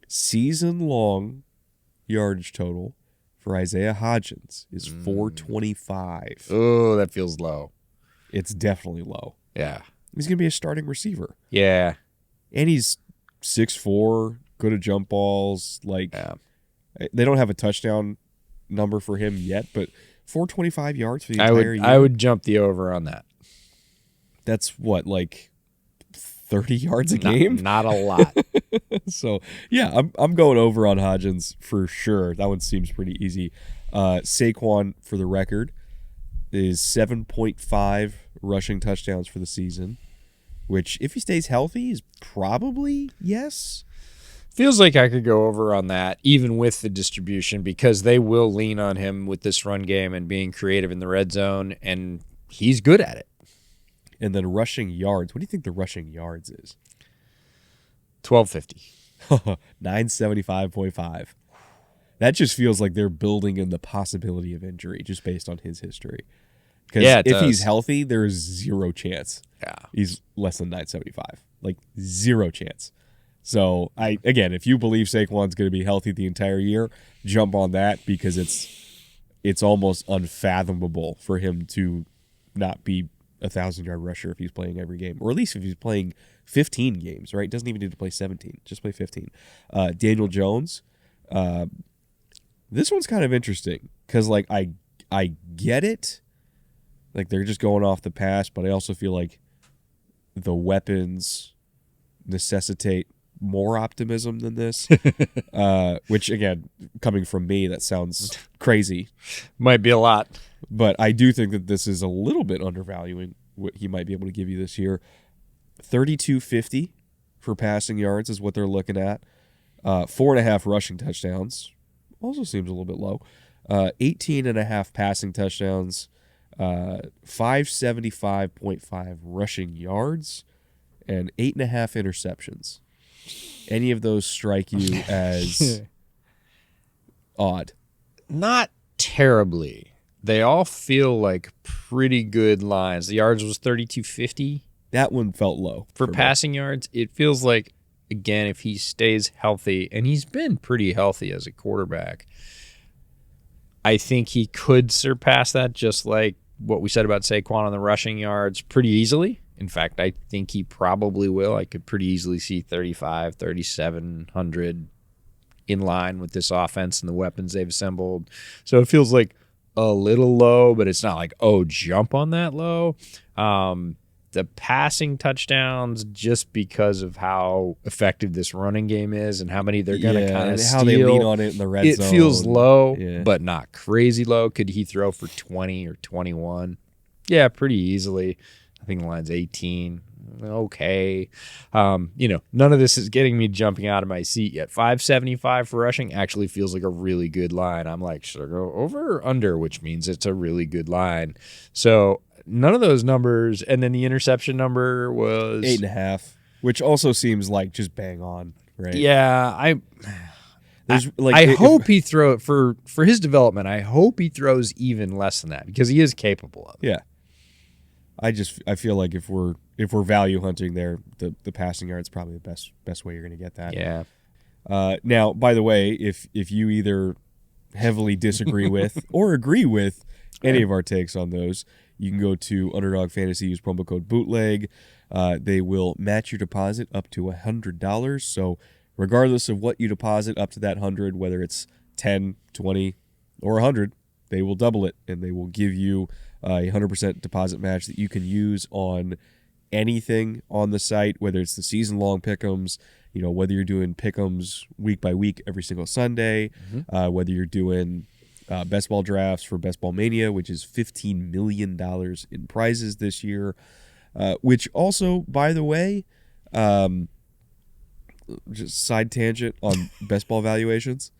season-long yardage total for Isaiah Hodgins is 425. Oh, that feels low. It's definitely low. Yeah. He's going to be a starting receiver. Yeah. And he's 6'4", good at jump balls. They don't have a touchdown number for him yet, but 425 yards for the entire year. I would jump the over on that. That's what, like 30 yards a game? Not a lot. So, yeah, I'm going over on Hodgins for sure. That one seems pretty easy. Saquon, for the record, is 7.5 rushing touchdowns for the season, which, if he stays healthy, is probably yes. Feels like I could go over on that, even with the distribution, because they will lean on him with this run game and being creative in the red zone, and he's good at it. And then rushing yards. What do you think the rushing yards is? 1250. 975.5. That just feels like they're building in the possibility of injury just based on his history. Because if he's healthy, there is zero chance. Yeah. He's less than 975. Like, zero chance. So, again, if you believe Saquon's going to be healthy the entire year, jump on that, because it's almost unfathomable for him to not be a 1,000-yard rusher if he's playing every game. Or at least if he's playing 15 games, right? Doesn't even need to play 17. Just play 15. Daniel Jones. This one's kind of interesting because, like, I get it. Like, they're just going off the pass, but I also feel like the weapons necessitate more optimism than this. Which, again, coming from me, that sounds crazy. Might be a lot. But I do think that this is a little bit undervaluing what he might be able to give you this year. 3,250 for passing yards is what they're looking at. 4.5 rushing touchdowns. Also seems a little bit low. 18.5 passing touchdowns. 575.5 rushing yards. And 8.5 interceptions. Any of those strike you as odd. Not terribly. They all feel like pretty good lines. The yards was 3,250. That one felt low. For passing yards, it feels like, again, if he stays healthy, and he's been pretty healthy as a quarterback, I think he could surpass that, just like what we said about Saquon on the rushing yards, pretty easily. In fact, I think he probably will. I could pretty easily see 35, 3,700 in line with this offense and the weapons they've assembled. So it feels like a little low, but it's not like, oh, jump on that low. The passing touchdowns, just because of how effective this running game is and how many they're going to kind of steal. How they lean on it in the red zone. It feels low, but not crazy low. Could he throw for 20 or 21? Yeah, pretty easily. I think the line's 18. Okay. None of this is getting me jumping out of my seat yet. 575 for rushing actually feels like a really good line. I'm like, should I go over or under, which means it's a really good line. So none of those numbers, and then the interception number was 8.5, which also seems like just bang on, right? Yeah, I hope he throw for his development. I hope he throws even less than that, because he is capable of it. Yeah, I feel like if we're value hunting there, the passing yard's probably the best way you're going to get that. Yeah. Now, by the way, if you either heavily disagree with or agree with any of our takes on those, you can go to Underdog Fantasy, use promo code Bootleg. They will match your deposit up to $100. So regardless of what you deposit up to that 100, whether it's 10, 20, or 100, they will double it, and they will give you a 100% deposit match that you can use on anything on the site, whether it's the season-long pick'ems, whether you're doing pick'ems week by week every single Sunday, whether you're doing best ball drafts for Best Ball Mania, which is $15 million in prizes this year, which also, by the way, just side tangent on best ball valuations.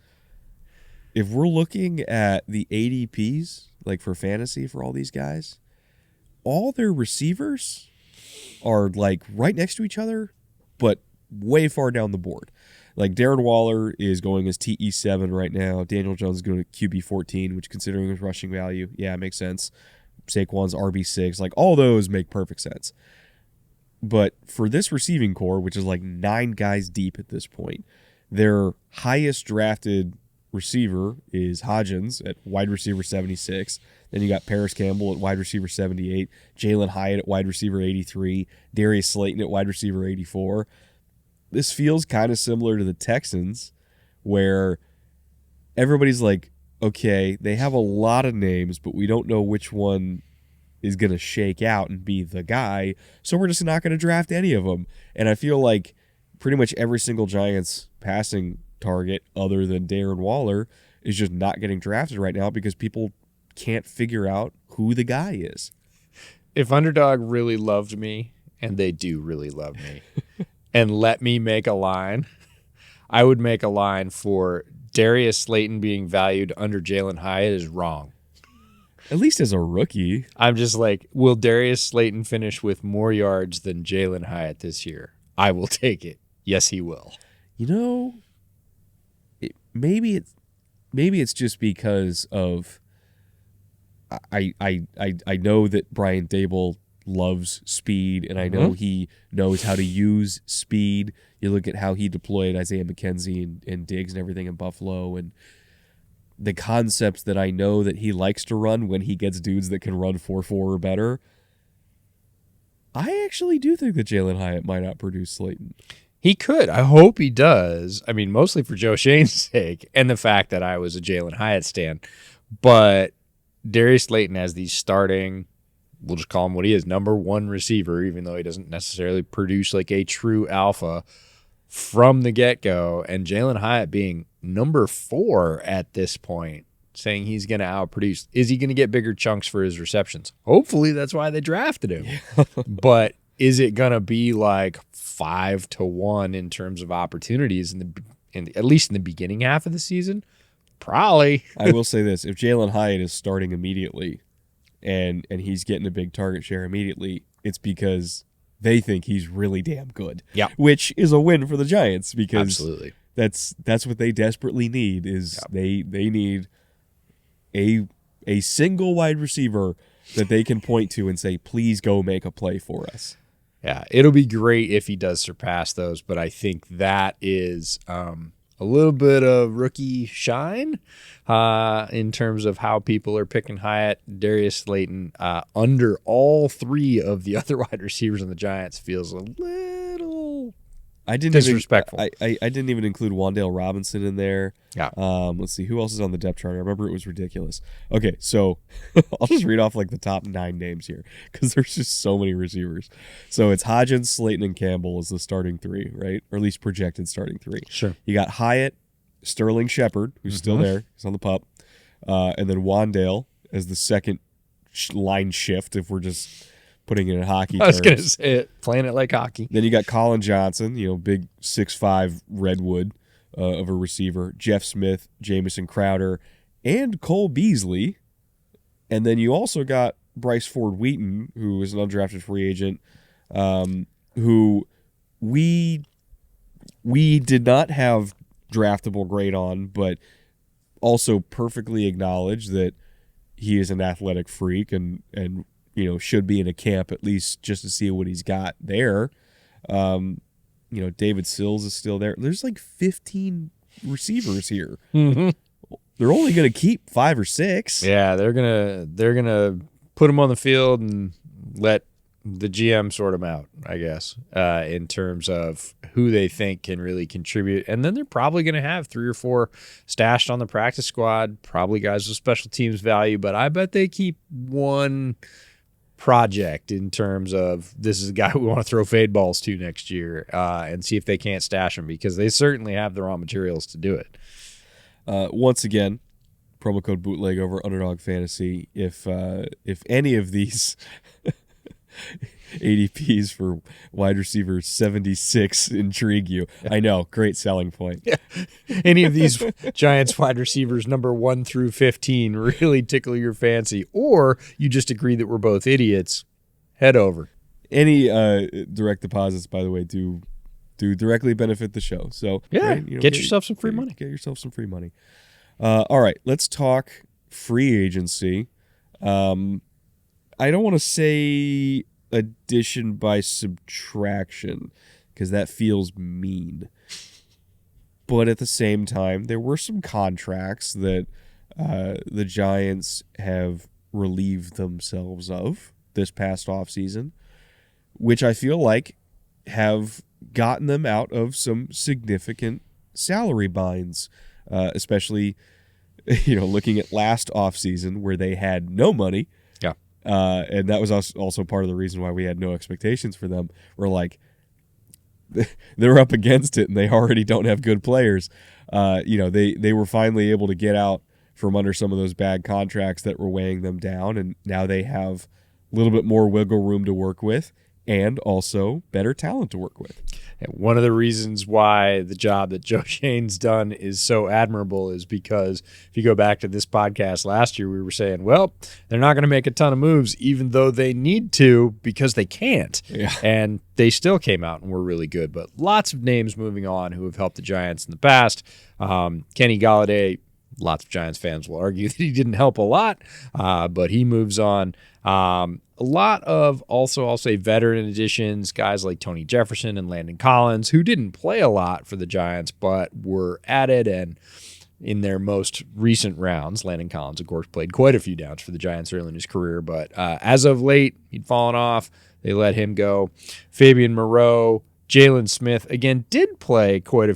If we're looking at the ADPs, like for fantasy for all these guys, all their receivers are like right next to each other, but way far down the board. Like Darren Waller is going as TE7 right now. Daniel Jones is going to QB14, which, considering his rushing value, yeah, it makes sense. Saquon's RB6. Like, all those make perfect sense. But for this receiving core, which is like 9 guys deep at this point, their highest drafted receiver is Hodgins at wide receiver 76. Then you got Paris Campbell at wide receiver 78. Jalen Hyatt at wide receiver 83. Darius Slayton at wide receiver 84. This feels kind of similar to the Texans, where everybody's like, okay, they have a lot of names, but we don't know which one is going to shake out and be the guy, so we're just not going to draft any of them. And I feel like pretty much every single Giants passing target other than Darren Waller is just not getting drafted right now because people can't figure out who the guy is. If Underdog really loved me, and they do really love me, and let me make a line, I would make a line for Darius Slayton being valued under Jalen Hyatt is wrong. At least as a rookie. I'm just like, will Darius Slayton finish with more yards than Jalen Hyatt this year? I will take it. Yes, he will. Maybe it's just because of I know that Brian Daboll loves speed, and I know he knows how to use speed. You look at how he deployed Isaiah McKenzie and Diggs and everything in Buffalo, and the concepts that I know that he likes to run when he gets dudes that can run 4.4 or better. I actually do think that Jalen Hyatt might outproduce Slayton. He could. I hope he does. I mean, mostly for Joe Shane's sake and the fact that I was a Jalen Hyatt stan. But Darius Slayton as the starting, we'll just call him what he is, number 1 receiver, even though he doesn't necessarily produce like a true alpha from the get-go, and Jalen Hyatt being number 4 at this point, saying he's going to outproduce. Is he going to get bigger chunks for his receptions? Hopefully that's why they drafted him. Yeah. But is it going to be like 5-1 in terms of opportunities at least in the beginning half of the season? Probably. I will say this. If Jalen Hyatt is starting immediately and he's getting a big target share immediately, it's because they think he's really damn good. Yeah. Which is a win for the Giants because absolutely, That's what they desperately need. Is they need a single wide receiver that they can point to and say, please go make a play for us. Yeah, it'll be great if he does surpass those, but I think that is a little bit of rookie shine in terms of how people are picking Hyatt. Darius Slayton under all three of the other wide receivers in the Giants feels a little disrespectful. I didn't even include Wan'Dale Robinson in there. Yeah. Let's see who else is on the depth chart. I remember it was ridiculous. Okay, so I'll just read off like the top 9 names here because there's just so many receivers. So it's Hodgins, Slayton, and Campbell as the starting 3, right? Or at least projected starting 3. Sure. You got Hyatt, Sterling Shepard, who's still there. He's on the pup. And then Wan'Dale as the second line shift if we're just putting it in hockey terms. I was going to say it, playing it like hockey. Then you got Colin Johnson, big 6'5" redwood of a receiver. Jeff Smith, Jamison Crowder, and Cole Beasley. And then you also got Bryce Ford Wheaton, who is an undrafted free agent, who we did not have draftable grade on, but also perfectly acknowledge that he is an athletic freak and should be in a camp at least just to see what he's got there. David Sills is still there. There's like 15 receivers here. Mm-hmm. They're only going to keep 5 or 6. Yeah, they're gonna put them on the field and let the GM sort them out, I guess, in terms of who they think can really contribute. And then they're probably going to have 3 or 4 stashed on the practice squad, probably guys with special teams value, but I bet they keep one project in terms of this is a guy we want to throw fade balls to next year and see if they can't stash him because they certainly have the raw materials to do it. Once again, promo code Bootleg over Underdog Fantasy. If any of these ADPs for wide receiver 76 intrigue you, I know, great selling point. Yeah. Any of these Giants wide receivers number 1 through 15 really tickle your fancy, or you just agree that we're both idiots, head over. Any direct deposits, by the way, do directly benefit the show. So yeah, right, get yourself some free money. Get yourself some free money. All right, let's talk free agency. I don't want to say addition by subtraction because that feels mean. But at the same time, there were some contracts that the Giants have relieved themselves of this past offseason, which I feel like have gotten them out of some significant salary binds, especially looking at last offseason where they had no money. Yeah. And that was also part of the reason why we had no expectations for them. We're like, they're up against it and they already don't have good players. They were finally able to get out from under some of those bad contracts that were weighing them down, and now they have a little bit more wiggle room to work with and also better talent to work with. And one of the reasons why the job that Joe Shane's done is so admirable is because if you go back to this podcast last year, we were saying, well, they're not going to make a ton of moves even though they need to because they can't. Yeah. And they still came out and were really good. But lots of names moving on who have helped the Giants in the past. Kenny Golladay, lots of Giants fans will argue that he didn't help a lot, but he moves on. A lot of also, I'll say, veteran additions, guys like Tony Jefferson and Landon Collins, who didn't play a lot for the Giants, but were added. And in their most recent rounds, Landon Collins, of course, played quite a few downs for the Giants early in his career. But as of late, he'd fallen off. They let him go. Fabian Moreau, Jalen Smith, again, did play quite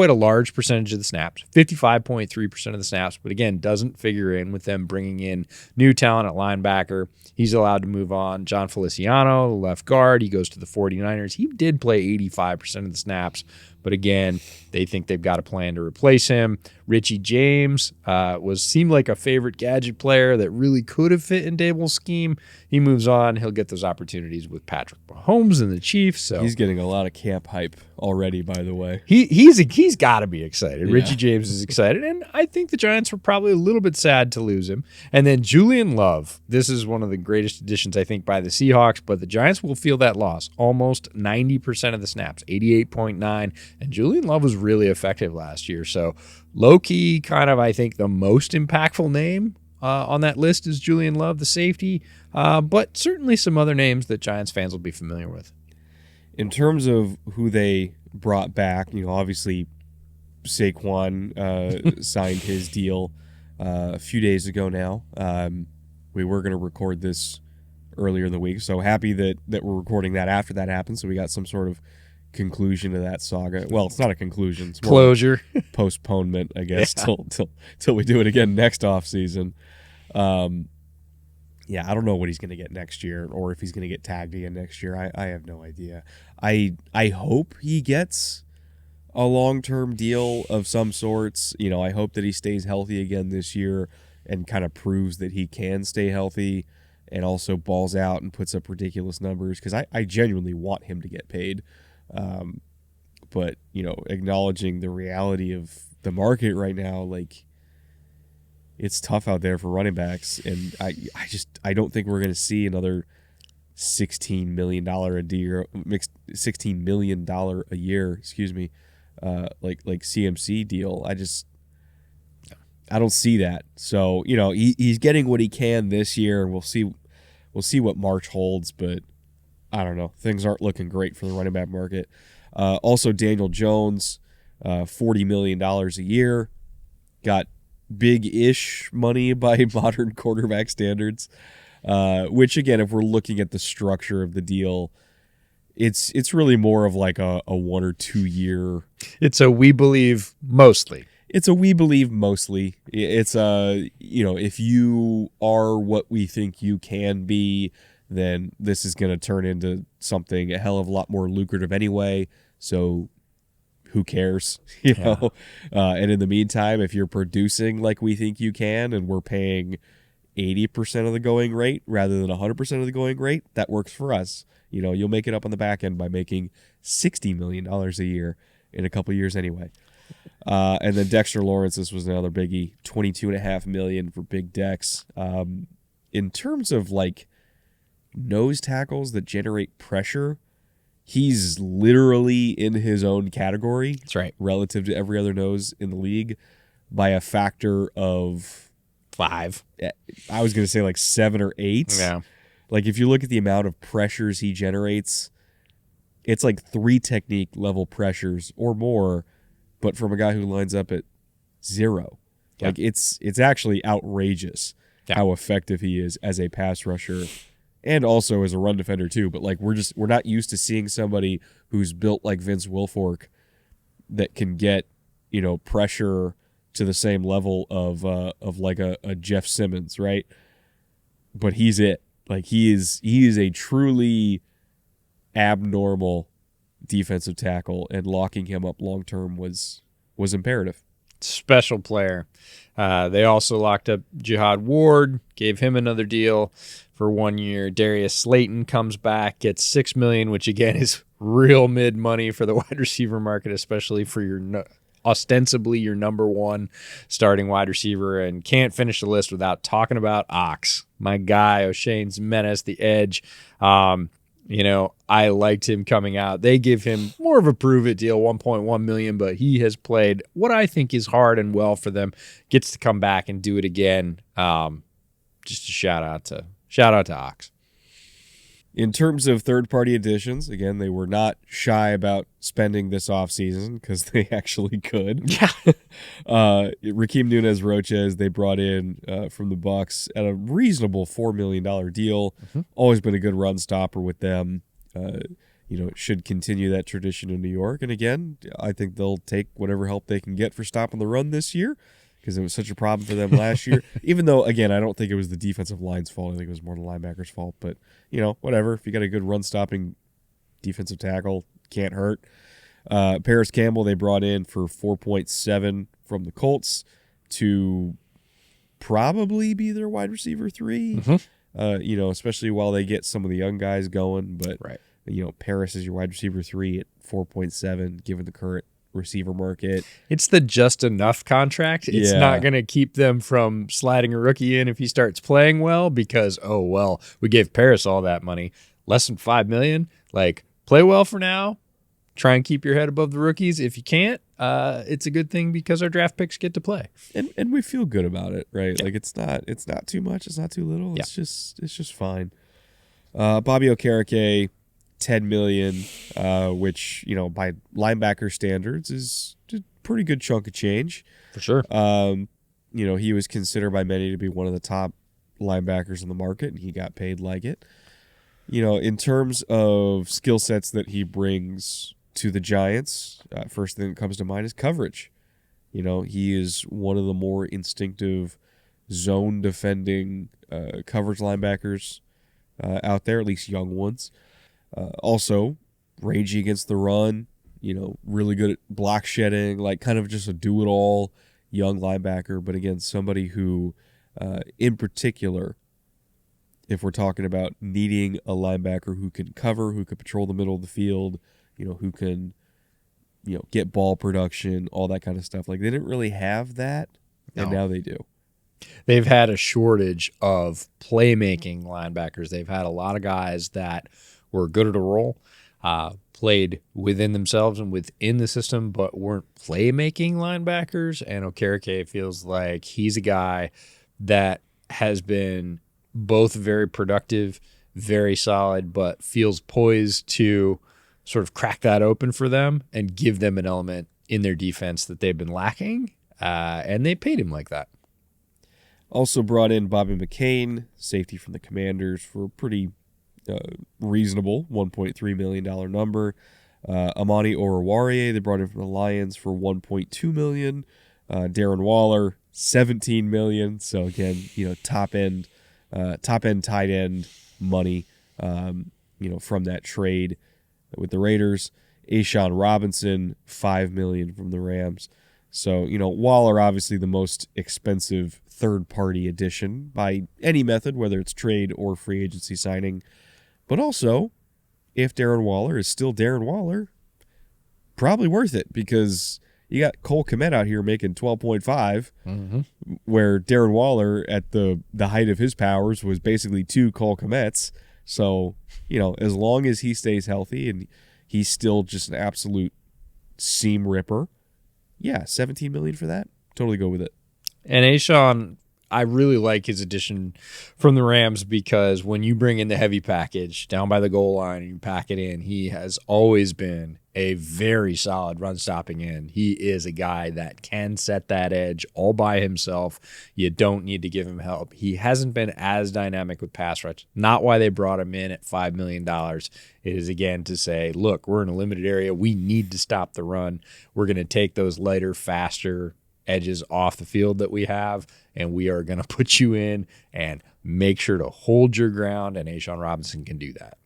a large percentage of the snaps, 55.3% of the snaps, but again, doesn't figure in with them bringing in new talent at linebacker. He's allowed to move on. John Feliciano, the left guard, he goes to the 49ers. He did play 85% of the snaps, but again, they think they've got a plan to replace him. Richie James seemed like a favorite gadget player that really could have fit in Dable's scheme. He moves on. He'll get those opportunities with Patrick Mahomes and the Chiefs. So he's getting a lot of camp hype already, by the way. He's got to be excited. Yeah. Richie James is excited, and I think the Giants were probably a little bit sad to lose him. And then Julian Love. This is one of the greatest additions, I think, by the Seahawks, but the Giants will feel that loss. Almost 90% of the snaps, 88.9, And Julian Love was really effective last year. So low-key, kind of, I think, the most impactful name on that list is Julian Love, the safety. But certainly some other names that Giants fans will be familiar with. In terms of who they brought back, obviously Saquon signed his deal a few days ago now. We were going to record this earlier in the week, so happy that we're recording that after that happened, so we got some sort of conclusion to that saga. Well, it's not a conclusion. It's more closure. Postponement, I guess, till we do it again next offseason. I don't know what he's going to get next year or if he's going to get tagged again next year. I have no idea. I hope he gets a long-term deal of some sorts. I hope that he stays healthy again this year and kind of proves that he can stay healthy and also balls out and puts up ridiculous numbers, because I genuinely want him to get paid. But, acknowledging the reality of the market right now, like, it's tough out there for running backs, and I don't think we're going to see another $16 million a year, excuse me, like CMC deal. I don't see that. So, he's getting what he can this year, and we'll see what March holds, but I don't know. Things aren't looking great for the running back market. Also, Daniel Jones, $40 million a year, got big-ish money by modern quarterback standards, which, again, if we're looking at the structure of the deal, it's really more of like a 1 or 2 year. It's a we believe mostly. It's a we believe mostly. It's if you are what we think you can be, then this is going to turn into something a hell of a lot more lucrative anyway. So who cares? And in the meantime, if you're producing like we think you can, and we're paying 80% of the going rate rather than 100% of the going rate, that works for us. You'll make it up on the back end by making $60 million a year in a couple years anyway. And then Dexter Lawrence, this was another biggie, $22.5 million for Big Dex. In terms of like nose tackles that generate pressure, he's literally in his own category. That's right. Relative to every other nose in the league by a factor of 5. I was going to say like 7 or 8. Yeah. Like if you look at the amount of pressures he generates, it's like 3 technique level pressures or more, but from a guy who lines up at 0. Yeah. Like it's actually outrageous how effective he is as a pass rusher and also as a run defender too. But like we're not used to seeing somebody who's built like Vince Wilfork that can get, pressure to the same level of like a Jeff Simmons, right? But he's it. Like he is a truly abnormal defensive tackle, and locking him up long term was imperative. Special player. They also locked up Jihad Ward, gave him another deal for 1 year. Darius Slayton comes back, gets $6 million, which again is real mid money for the wide receiver market, especially for ostensibly your number one starting wide receiver. And can't finish the list without talking about Ox, my guy, O'Shane's menace, the edge. I liked him coming out. They give him more of a prove-it deal, $1.1 million, but he has played what I think is hard and well for them. Gets to come back and do it again. Just a shout out to Ox. In terms of third-party additions, again, they were not shy about spending this offseason because they actually could. Yeah. Rakeem Nunez-Roches, they brought in from the Bucs at a reasonable $4 million deal. Mm-hmm. Always been a good run stopper with them. Should continue that tradition in New York. And again, I think they'll take whatever help they can get for stopping the run this year, because it was such a problem for them last year. Even though, again, I don't think it was the defensive line's fault. I think it was more the linebackers' fault. But, whatever. If you got a good run-stopping defensive tackle, can't hurt. Paris Campbell, they brought in for $4.7 from the Colts to probably be their wide receiver 3. Mm-hmm. Especially while they get some of the young guys going. But, right. Paris is your wide receiver 3 at 4.7, given the current receiver market. It's the just enough contract. It's not going to keep them from sliding a rookie in if he starts playing well, because we gave Paris all that money, less than $5 million. Like, play well for now, try and keep your head above the rookies. If you can't, it's a good thing because our draft picks get to play. And we feel good about it, right? Yeah. Like it's not too much, it's not too little. Yeah. It's just fine. Bobby Okereke, $10 million, which, you know, by linebacker standards is a pretty good chunk of change. For sure. You know, he was considered by many to be one of the top linebackers in the market, and he got paid like it. You know, in terms of skill sets that he brings to the Giants, first thing that comes to mind is coverage. You know, he is one of the more instinctive zone defending coverage linebackers out there, at least young ones. Also, rangy against the run, you know, really good at block shedding, like kind of just a do-it-all young linebacker. But again, somebody who, in particular, if we're talking about needing a linebacker who can cover, who can patrol the middle of the field, you know, who can, you know, get ball production, all that kind of stuff. Like, they didn't really have that, and now they do. They've had a shortage of playmaking linebackers. They've had a lot of guys that were good at a role, played within themselves and within the system, but weren't playmaking linebackers. And Okereke feels like he's a guy that has been both very productive, very solid, but feels poised to sort of crack that open for them and give them an element in their defense that they've been lacking. And they paid him like that. Also brought in Bobby McCain, safety from the Commanders, for a pretty reasonable $1.3 million number. Amani Oruwariye, they brought in from the Lions for $1.2 million. Darren Waller, $17 million. So again, you know, top end tight end money, you know, from that trade with the Raiders. Ashawn Robinson, $5 million from the Rams. So, you know, Waller obviously the most expensive third-party addition by any method, whether it's trade or free agency signing. But also, if Darren Waller is still Darren Waller, probably worth it, because you got Cole Kmet out here making 12.5, where Darren Waller at the height of his powers was basically 2 Cole Kmets. So, you know, as long as he stays healthy and he's still just an absolute seam ripper, yeah, $17 million for that, totally go with it. And Ashawn, I really like his addition from the Rams, because when you bring in the heavy package down by the goal line and you pack it in, he has always been a very solid run-stopping end. He is a guy that can set that edge all by himself. You don't need to give him help. He hasn't been as dynamic with pass rush. Not why they brought him in at $5 million. It is, again, to say, look, we're in a limited area. We need to stop the run. We're going to take those lighter, faster edges off the field that we have, and we are going to put you in and make sure to hold your ground, and Ashawn Robinson can do that.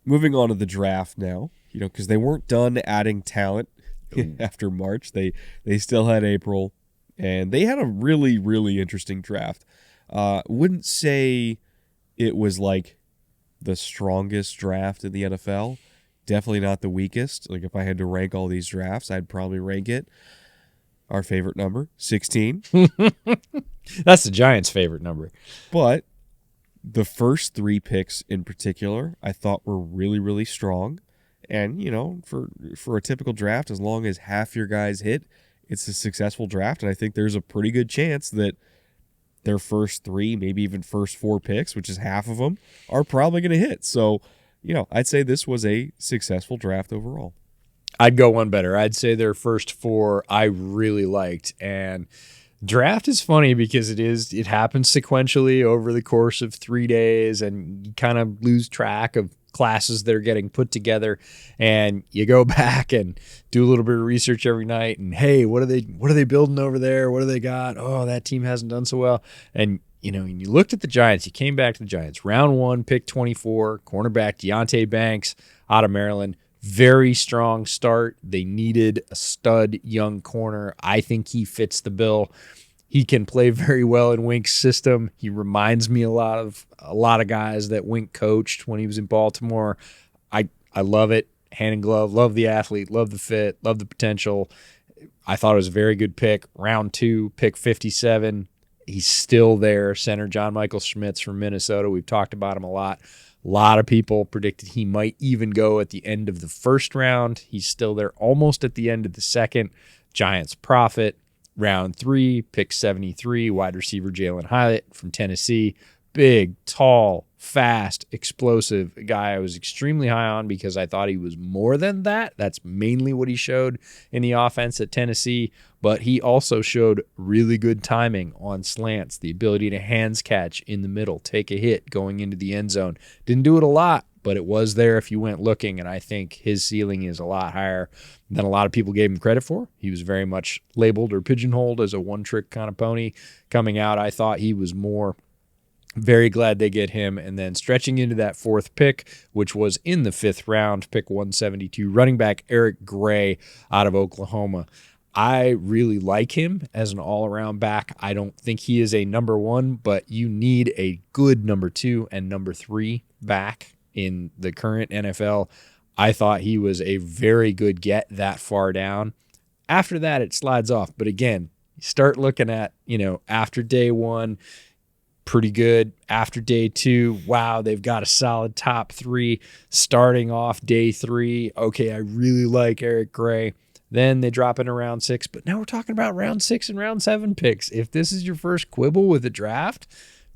Moving on to the draft now, you know, because they weren't done adding talent after March. They still had April, and they had a really, really interesting draft. Wouldn't say it was like the strongest draft in the NFL. Definitely not the weakest. Like, if I had to rank all these drafts, I'd probably rank it. Our favorite number, 16. That's the Giants' favorite number. But the first 3 picks in particular, I thought were really, really strong. And, you know, for a typical draft, as long as half your guys hit, it's a successful draft. And I think there's a pretty good chance that their first 3, maybe even first 4 picks, which is half of them, are probably going to hit. So, you know, I'd say this was a successful draft overall. I'd go one better. I'd say their first 4 I really liked. And draft is funny because it happens sequentially over the course of 3 days, and you kind of lose track of classes that are getting put together, and you go back and do a little bit of research every night, and hey, what are they building over there? What do they got? Oh, that team hasn't done so well. And you know, and you looked at the Giants, you came back to the Giants. Round 1, pick 24, cornerback Deonte Banks out of Maryland. Very strong start. They needed a stud young corner. I think he fits the bill. He can play very well in Wink's system. He reminds me a lot of guys that Wink coached when he was in Baltimore. I love it. Hand in glove. Love the athlete. Love the fit. Love the potential. I thought it was a very good pick. Round 2, pick 57. He's still there. Center John Michael Schmitz from Minnesota. We've talked about him a lot A lot of people predicted he might even go at the end of the first round. He's still there almost at the end of the second. Giants profit. Round 3, pick 73, wide receiver Jalen Hyatt from Tennessee. Big, tall, fast, explosive guy I was extremely high on because I thought he was more than that. That's mainly what he showed in the offense at Tennessee. But he also showed really good timing on slants, the ability to hands catch in the middle, take a hit going into the end zone. Didn't do it a lot, but it was there if you went looking, and I think his ceiling is a lot higher than a lot of people gave him credit for. He was very much labeled or pigeonholed as a one-trick kind of pony. Coming out, I thought he was more. Very glad they get him. And then stretching into that 4th pick, which was in the 5th round, pick 172, running back Eric Gray out of Oklahoma. I really like him as an all-around back. I don't think he is a number 1, but you need a good number 2 and number 3 back in the current NFL. I thought he was a very good get that far down. After that, it slides off. But again, you start looking at, after day 1, pretty good. After day 2, wow, they've got a solid top 3. Starting off day 3, okay, I really like Eric Gray. Then they drop into round 6. But now we're talking about round 6 and round 7 picks. If this is your first quibble with the draft,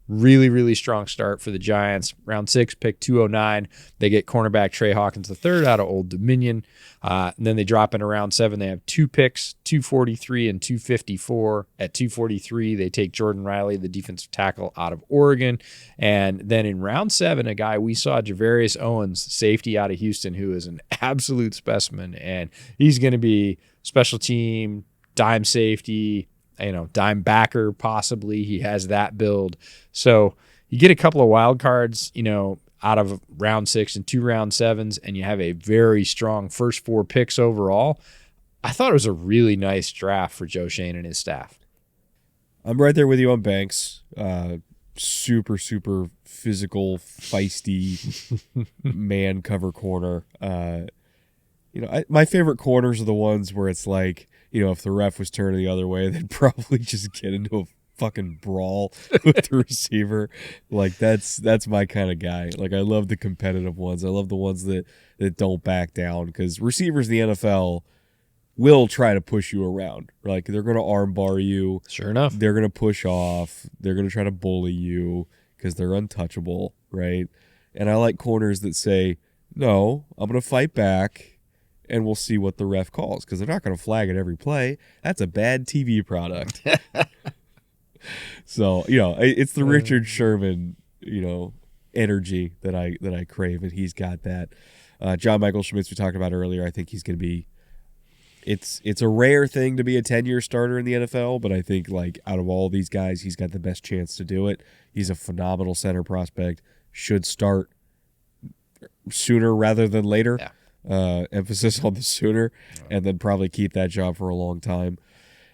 really, really strong start for the Giants. Round 6, pick 209. They get cornerback Trey Hawkins III out of Old Dominion. And then they drop into round 7. They have 2 picks, 243 and 254. At 243, they take Jordan Riley, the defensive tackle out of Oregon. And then in round 7, a guy we saw, Javarius Owens, safety out of Houston, who is an absolute specimen. And he's going to be special team, dime safety, dime backer possibly. He has that build. So you get a couple of wild cards, out of round 6 and 2 round 7s, and you have a very strong first 4 picks overall. I thought it was a really nice draft for Joe Shane and his staff. I'm right there with you on Banks. Super, super physical, feisty man cover corner. My favorite corners are the ones where it's like, if the ref was turning the other way, they'd probably just get into a fucking brawl with the receiver. Like that's my kind of guy. Like I love the competitive ones. I love the ones that don't back down, because receivers in the NFL will try to push you around. Like they're going to arm bar you. Sure enough. They're going to push off. They're going to try to bully you because they're untouchable, right? And I like corners that say, no, I'm going to fight back, and we'll see what the ref calls, because they're not going to flag at every play. That's a bad TV product. So, it's the Richard Sherman, energy that I crave, and he's got that. John Michael Schmitz, we talked about earlier, I think he's going to be – it's a rare thing to be a 10-year starter in the NFL, but I think, like, out of all these guys, he's got the best chance to do it. He's a phenomenal center prospect, should start sooner rather than later. Yeah. Emphasis on the sooner, and then probably keep that job for a long time.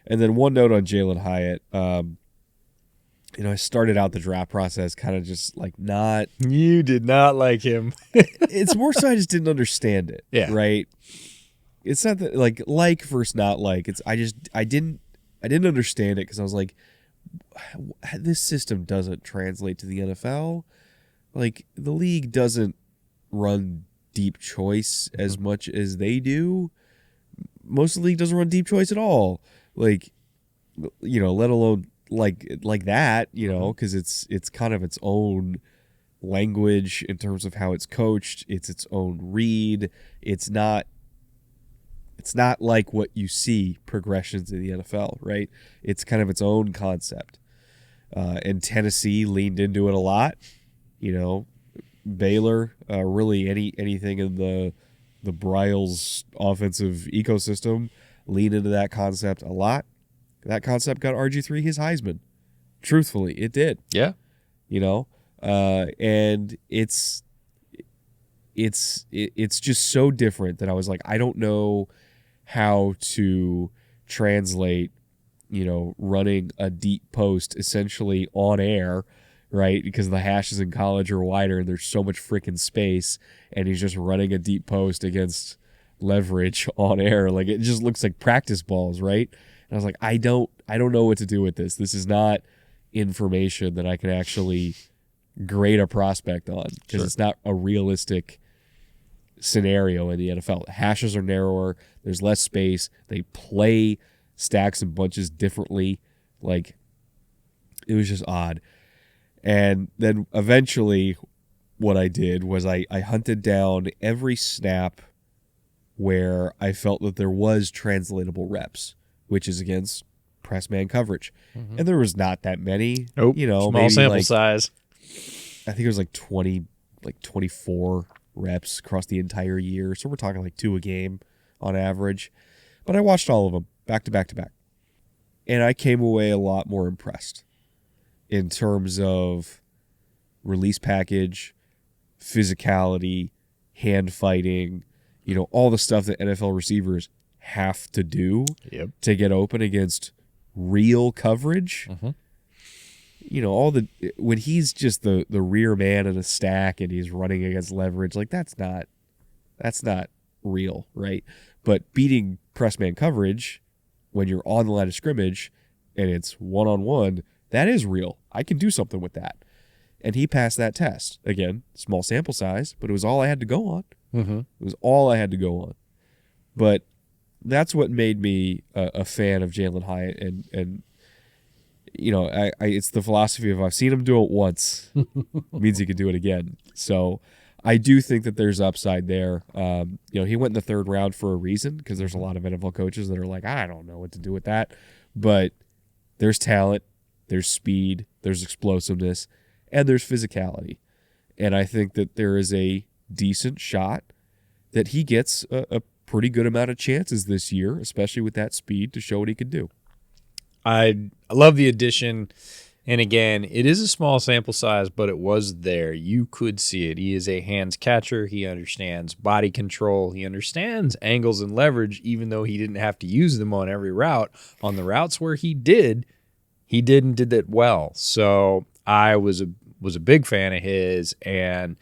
And then one note on Jalen Hyatt. I started out the draft process kind of just like not. You did not like him. It's more so I just didn't understand it. Yeah. Right. It's not that like versus not like. It's I didn't understand it, because I was like, this system doesn't translate to the NFL. Like the league doesn't run deep choice as much as they do. Most of the league doesn't run deep choice at all. Like, let alone like that, because it's kind of its own language in terms of how it's coached. It's its own read. It's not like what you see progressions in the NFL, right? It's kind of its own concept. And Tennessee leaned into it a lot, Baylor, really anything in the Bryles offensive ecosystem leaned into that concept a lot. That concept got RG3 his Heisman. Truthfully, it did. Yeah. And it's just so different that I was like, I don't know how to translate, running a deep post essentially on air, right? Because the hashes in college are wider and there's so much freaking space, and he's just running a deep post against leverage on air. Like, it just looks like practice balls, right? And I was like, I don't know what to do with this. This is not information that I can actually grade a prospect on because it's not a realistic scenario in the NFL. The hashes are narrower. There's less space. They play stacks and bunches differently. Like, it was just odd. And then eventually what I did was I hunted down every snap where I felt that there was translatable reps, which is against press man coverage. Mm-hmm. And there was not that many. Nope. You know, Small maybe sample size. I think it was like 24 reps across the entire year. So we're talking like 2 a game on average. But I watched all of them back to back to back. And I came away a lot more impressed in terms of release package, physicality, hand fighting, you know, all the stuff that NFL receivers have to do to get open against real coverage. Mm-hmm. You know, when he's just the rear man in a stack and he's running against leverage, like that's not real, right? But beating press man coverage when you're on the line of scrimmage and it's one-on-one, that is real. I can do something with that. And he passed that test. Again, small sample size, but it was all I had to go on. Mm-hmm. It was all I had to go on. But that's what made me a fan of Jalen Hyatt. And you know, it's the philosophy of I've seen him do it once. It means he can do it again. So I do think that there's upside there. You know, he went in the 3rd round for a reason because there's a lot of NFL coaches that are like, I don't know what to do with that. But there's talent, there's speed, there's explosiveness, and there's physicality. And I think that there is a decent shot that he gets a pretty good amount of chances this year, especially with that speed, to show what he could do. I love the addition. And again, it is a small sample size, but it was there. You could see it. He is a hands catcher. He understands body control. He understands angles and leverage, even though he didn't have to use them on every route. On the routes where he did and did it well. So I was a big fan of his, and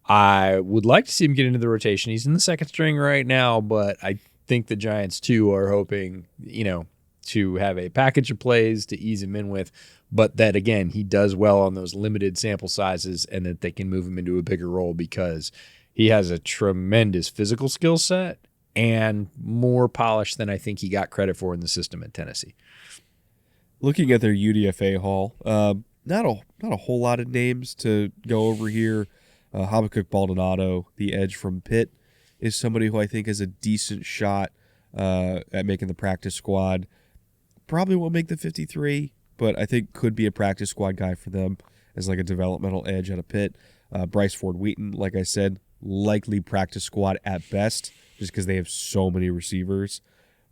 I would like to see him get into the rotation. He's in the 2nd string right now, but I think the Giants too are hoping, you know, to have a package of plays to ease him in with, but that again, he does well on those limited sample sizes and that they can move him into a bigger role because he has a tremendous physical skill set and more polish than I think he got credit for in the system at Tennessee. Looking at their UDFA haul, not a whole lot of names to go over here. Habakkuk Baldonado, the edge from Pitt, is somebody who I think has a decent shot at making the practice squad. Probably won't make the 53, but I think could be a practice squad guy for them as like a developmental edge out of Pitt. Bryce Ford Wheaton, like I said, likely practice squad at best just because they have so many receivers.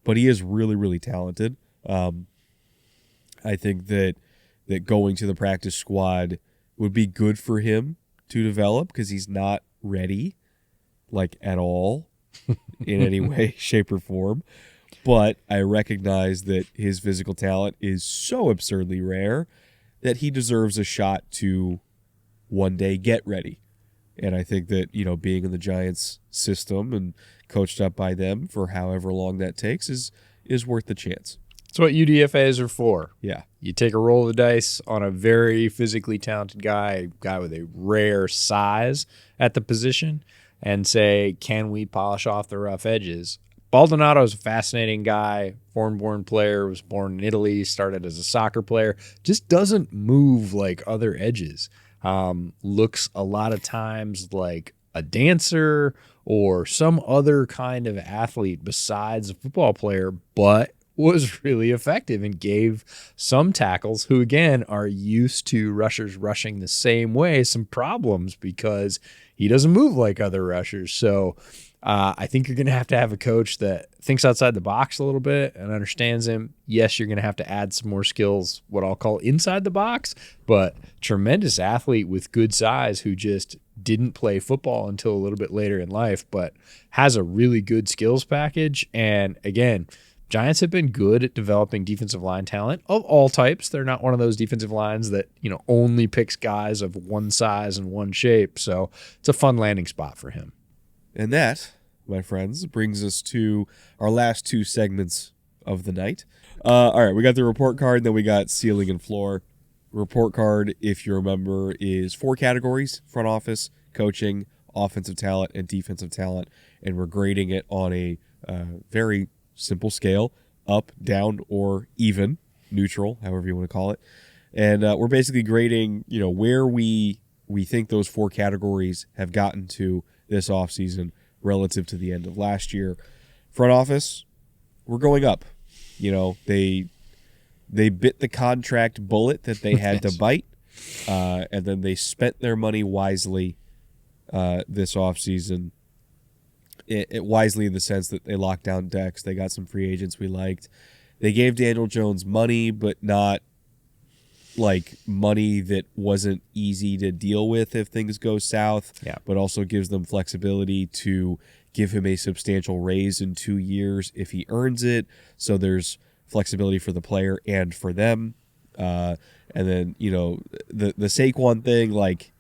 But he is really, really talented. I think that going to the practice squad would be good for him to develop because he's not ready, like at all, in any way, shape, or form. But I recognize that his physical talent is so absurdly rare that he deserves a shot to one day get ready. And I think that, you know, being in the Giants system and coached up by them for however long that takes is worth the chance. That's what UDFAs are for. Yeah. You take a roll of the dice on a very physically talented guy with a rare size at the position, and say, can we polish off the rough edges? Baldonado is a fascinating guy, foreign-born player, was born in Italy, started as a soccer player, just doesn't move like other edges. Looks a lot of times like a dancer or some other kind of athlete besides a football player, but was really effective and gave some tackles who, again, are used to rushers rushing the same way some problems because he doesn't move like other rushers. So I think you're going to have a coach that thinks outside the box a little bit and understands him. Yes, you're going to have to add some more skills, what I'll call inside the box, but tremendous athlete with good size who just didn't play football until a little bit later in life, but has a really good skills package. And again, Giants have been good at developing defensive line talent of all types. They're not one of those defensive lines that, you know, only picks guys of one size and one shape. So it's a fun landing spot for him. And that, my friends, brings us to our last 2 segments of the night. All right, we got the report card, and then we got ceiling and floor. report card, if you remember, is 4 categories: front office, coaching, offensive talent, and defensive talent. And we're grading it on a very simple scale: up, down, or even, neutral, however you want to call it. And we're basically grading, where we think those 4 categories have gotten to this offseason relative to the end of last year. Front office, we're going up. They bit the contract bullet that they had to bite, and then they spent their money wisely this offseason. It wisely in the sense that they locked down Dex. They got some free agents we liked. They gave Daniel Jones money, but not like money that wasn't easy to deal with if things go south, but also gives them flexibility to give him a substantial raise in 2 years if he earns it. So there's flexibility for the player and for them. And then, the Saquon thing, like,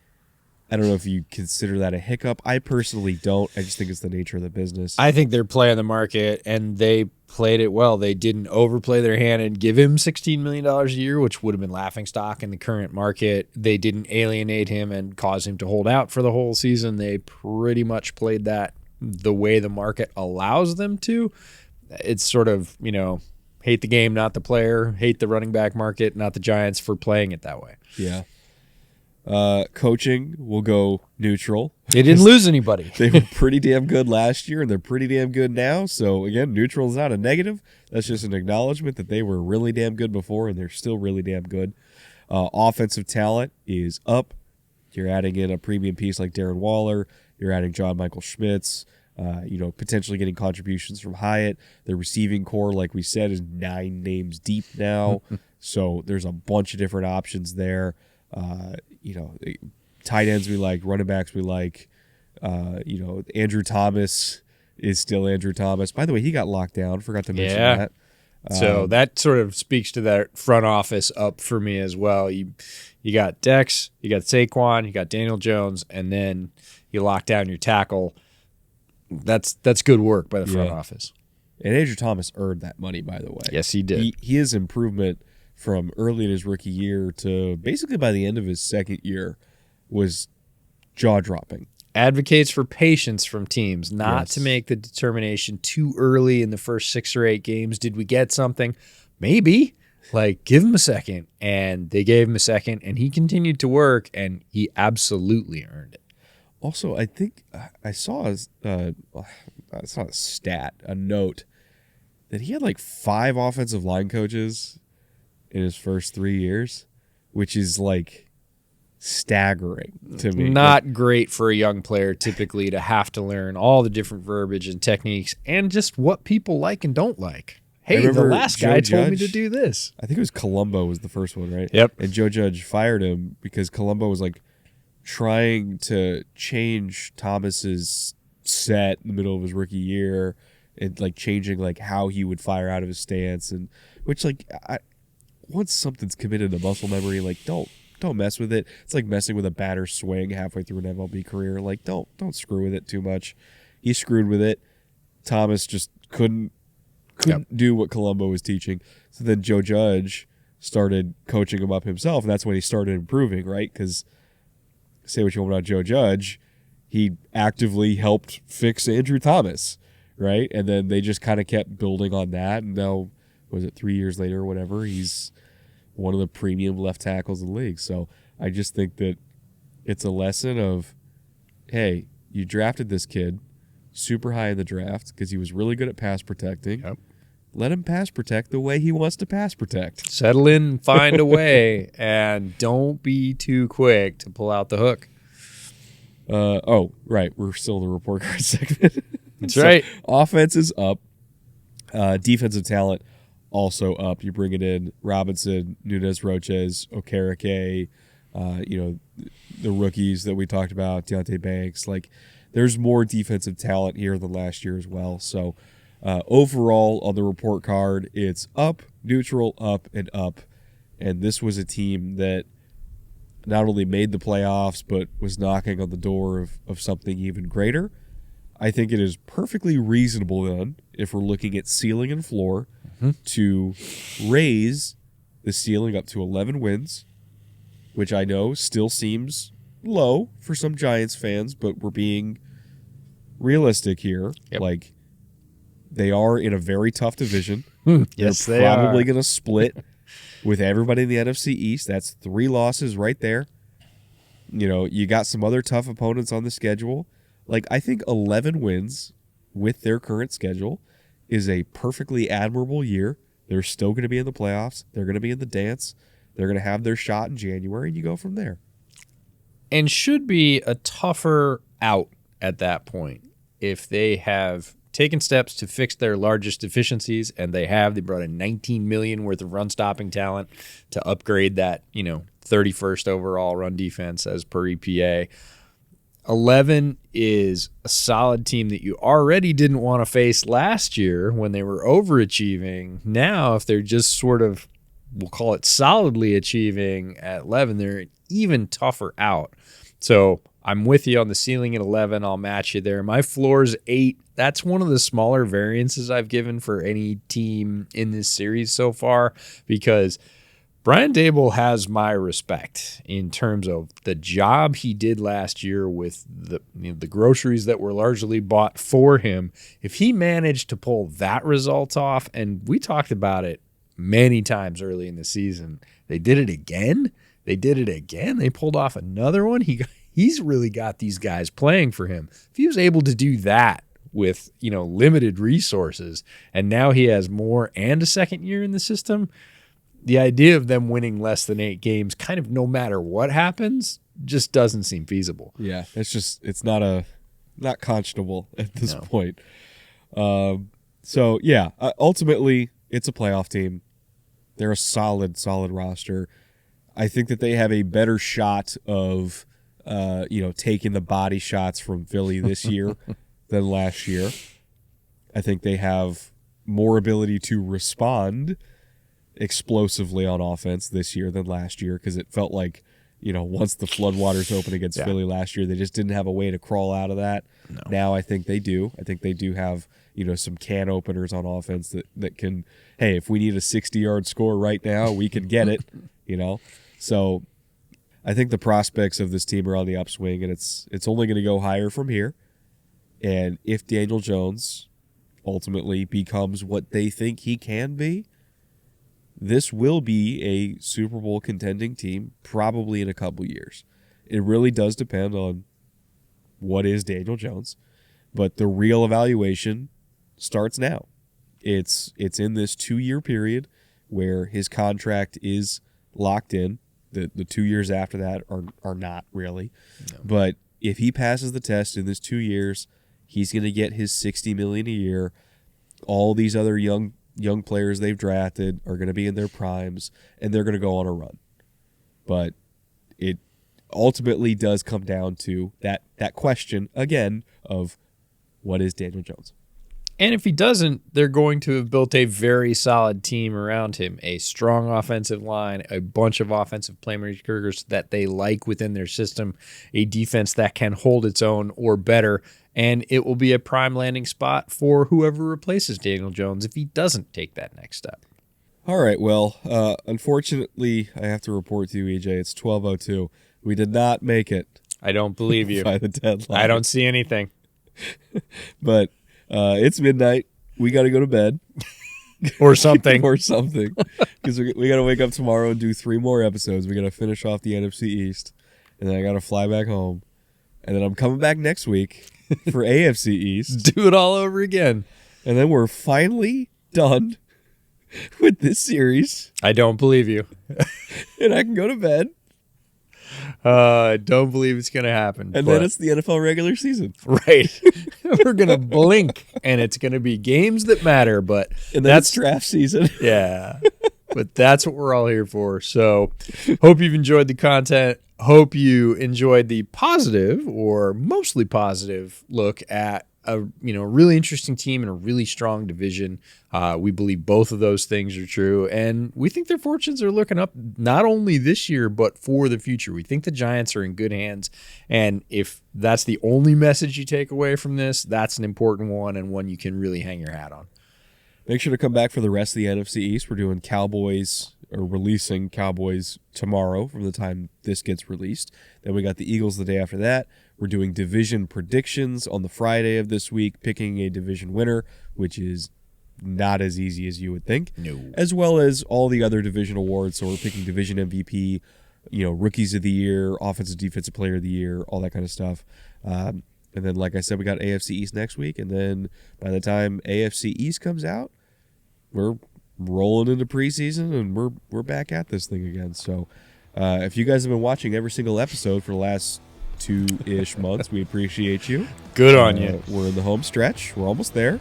I don't know if you consider that a hiccup. I personally don't. I just think it's the nature of the business. I think they're playing the market, and they played it well. They didn't overplay their hand and give him $16 million a year, which would have been laughingstock in the current market. They didn't alienate him and cause him to hold out for the whole season. They pretty much played that the way the market allows them to. It's sort of, hate the game, not the player. Hate the running back market, not the Giants for playing it that way. Yeah. Coaching will go neutral. They didn't lose anybody. They were pretty damn good last year, and they're pretty damn good now. So, again, neutral is not a negative. That's just an acknowledgement that they were really damn good before, and they're still really damn good. Offensive talent is up. You're adding in a premium piece like Darren Waller. You're adding John Michael Schmitz. Potentially getting contributions from Hyatt. The receiving core, like we said, is 9 names deep now. So there's a bunch of different options there. Tight ends we like, running backs we like. Andrew Thomas is still Andrew Thomas. By the way, he got locked down. Forgot to mention that. So that sort of speaks to that front office up for me as well. You got Dex, you got Saquon, you got Daniel Jones, and then you lock down your tackle. That's good work by the front office. And Andrew Thomas earned that money, by the way. Yes, he did. His improvement from early in his rookie year to basically by the end of his second year was jaw-dropping. Advocates for patience from teams, not to make the determination too early in the first 6 or 8 games. Did we get something? Maybe. Give him a second. And they gave him a second, and he continued to work, and he absolutely earned it. Also, I think I saw it's not a stat, a note, that he had 5 offensive line coaches in his first 3 years, which is staggering to me. Not great for a young player typically to have to learn all the different verbiage and techniques and just what people like and don't like. Hey, the last guy told me to do this. I think it was Colombo was the first one, right? Yep. And Joe Judge fired him because Colombo was trying to change Thomas's set in the middle of his rookie year and changing how he would fire out of his stance, and which once something's committed to muscle memory, don't mess with it. It's like messing with a batter's swing halfway through an MLB career. Don't screw with it too much. He screwed with it. Thomas just couldn't do what Colombo was teaching. So then Joe Judge started coaching him up himself, and that's when he started improving, right? Because say what you want about Joe Judge, he actively helped fix Andrew Thomas, right? And then they just kind of kept building on that, and now, was it 3 years later or whatever, he's one of the premium left tackles in the league. So I just think that it's a lesson of, hey, you drafted this kid super high in the draft because he was really good at pass protecting. Yep. Let him pass protect the way he wants to pass protect. Settle in, find a way, and don't be too quick to pull out the hook. Right. We're still in the report card segment. That's right. Offense is up. Defensive talent also up. You bring it in Robinson, Nunez, Roches, Okereke, the rookies that we talked about, Deontay Banks. There's more defensive talent here than last year as well. So overall on the report card, it's up, neutral, up, and up. And this was a team that not only made the playoffs, but was knocking on the door of something even greater. I think it is perfectly reasonable then, if we're looking at ceiling and floor, to raise the ceiling up to 11 wins which I know still seems low for some Giants fans, but we're being realistic here. Yep. Like, they are in a very tough division. Yes, They're they are. probably going to split with everybody in the NFC East. That's 3 losses right there. You know, you got some other tough opponents on the schedule. Like, I think 11 wins with their current schedule is a perfectly admirable year. They're still going to be in the playoffs. They're going to be in the dance. They're going to have their shot in January, and you go from there. And should be a tougher out at that point if they have taken steps to fix their largest deficiencies, and they brought in $19 million worth of run-stopping talent to upgrade that, 31st overall run defense as per EPA. 11 is a solid team that you already didn't want to face last year when they were overachieving. Now, if they're just sort of, we'll call it solidly achieving at 11, they're an even tougher out. So I'm with you on the ceiling at 11. I'll match you there. My floor is 8. That's one of the smaller variances I've given for any team in this series so far, because Brian Daboll has my respect in terms of the job he did last year with the groceries that were largely bought for him. If he managed to pull that result off, and we talked about it many times early in the season, they did it again. They pulled off another one. He's really got these guys playing for him. If he was able to do that with, limited resources, and now he has more and a second year in the system, the idea of them winning less than 8 games, kind of no matter what happens, just doesn't seem feasible. Yeah, it's not conscionable at this point. So yeah, ultimately it's a playoff team. They're a solid roster. I think that they have a better shot of, taking the body shots from Philly this year than last year. I think they have more ability to respond explosively on offense this year than last year, because it felt like, once the floodwaters opened against Philly last year, they just didn't have a way to crawl out of that. No. Now I think they do. I think they do have, some can openers on offense that can, hey, if we need a 60-yard score right now, we can get it, So I think the prospects of this team are on the upswing, and it's only going to go higher from here. And if Daniel Jones ultimately becomes what they think he can be, this will be a Super Bowl contending team probably in a couple years. It really does depend on what is Daniel Jones, but the real evaluation starts now. It's in this 2-year period where his contract is locked in. The 2 years after that are not really. No. But if he passes the test in this 2 years, he's going to get his $60 million a year. All these other young players they've drafted are going to be in their primes, and they're going to go on a run. But it ultimately does come down to that question, again, of what is Daniel Jones? And if he doesn't, they're going to have built a very solid team around him, a strong offensive line, a bunch of offensive playmakers that they like within their system, a defense that can hold its own or better, and it will be a prime landing spot for whoever replaces Daniel Jones if he doesn't take that next step. All right, well, unfortunately, I have to report to you, EJ, it's 12:02. We did not make it. I don't believe you. By the deadline. I don't see anything. But it's midnight. We got to go to bed. Or something. Because we got to wake up tomorrow and do 3 more episodes. We got to finish off the NFC East. And then I got to fly back home. And then I'm coming back next week for AFC East. Do it all over again. And then we're finally done with this series. I don't believe you. And I can go to bed. I don't believe it's going to happen. And then it's the NFL regular season. Right. We're going to blink, and it's going to be games that matter. But and that's draft season. Yeah. But that's what we're all here for. So hope you've enjoyed the content. Hope you enjoyed the positive or mostly positive look at a really interesting team and a really strong division. We believe both of those things are true, and we think their fortunes are looking up not only this year but for the future. We think the Giants are in good hands, and if that's the only message you take away from this, that's an important one and one you can really hang your hat on. Make sure to come back for the rest of the NFC East. We're doing Cowboys, are releasing Cowboys tomorrow from the time this gets released. Then we got the Eagles the day after that. We're doing division predictions on the Friday of this week, picking a division winner, which is not as easy as you would think. No. As well as all the other division awards. So we're picking division MVP, rookies of the year, offensive defensive player of the year, all that kind of stuff. And then, like I said, we got AFC East next week. And then by the time AFC East comes out, we're rolling into preseason and we're back at this thing again. So if you guys have been watching every single episode for the last 2-ish months, we appreciate you. Good on you. We're in the home stretch. We're almost there.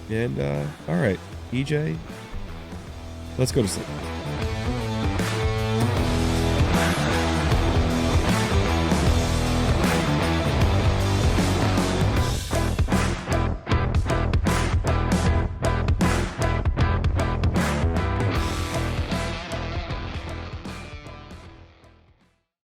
And all right, EJ, let's go to sleep.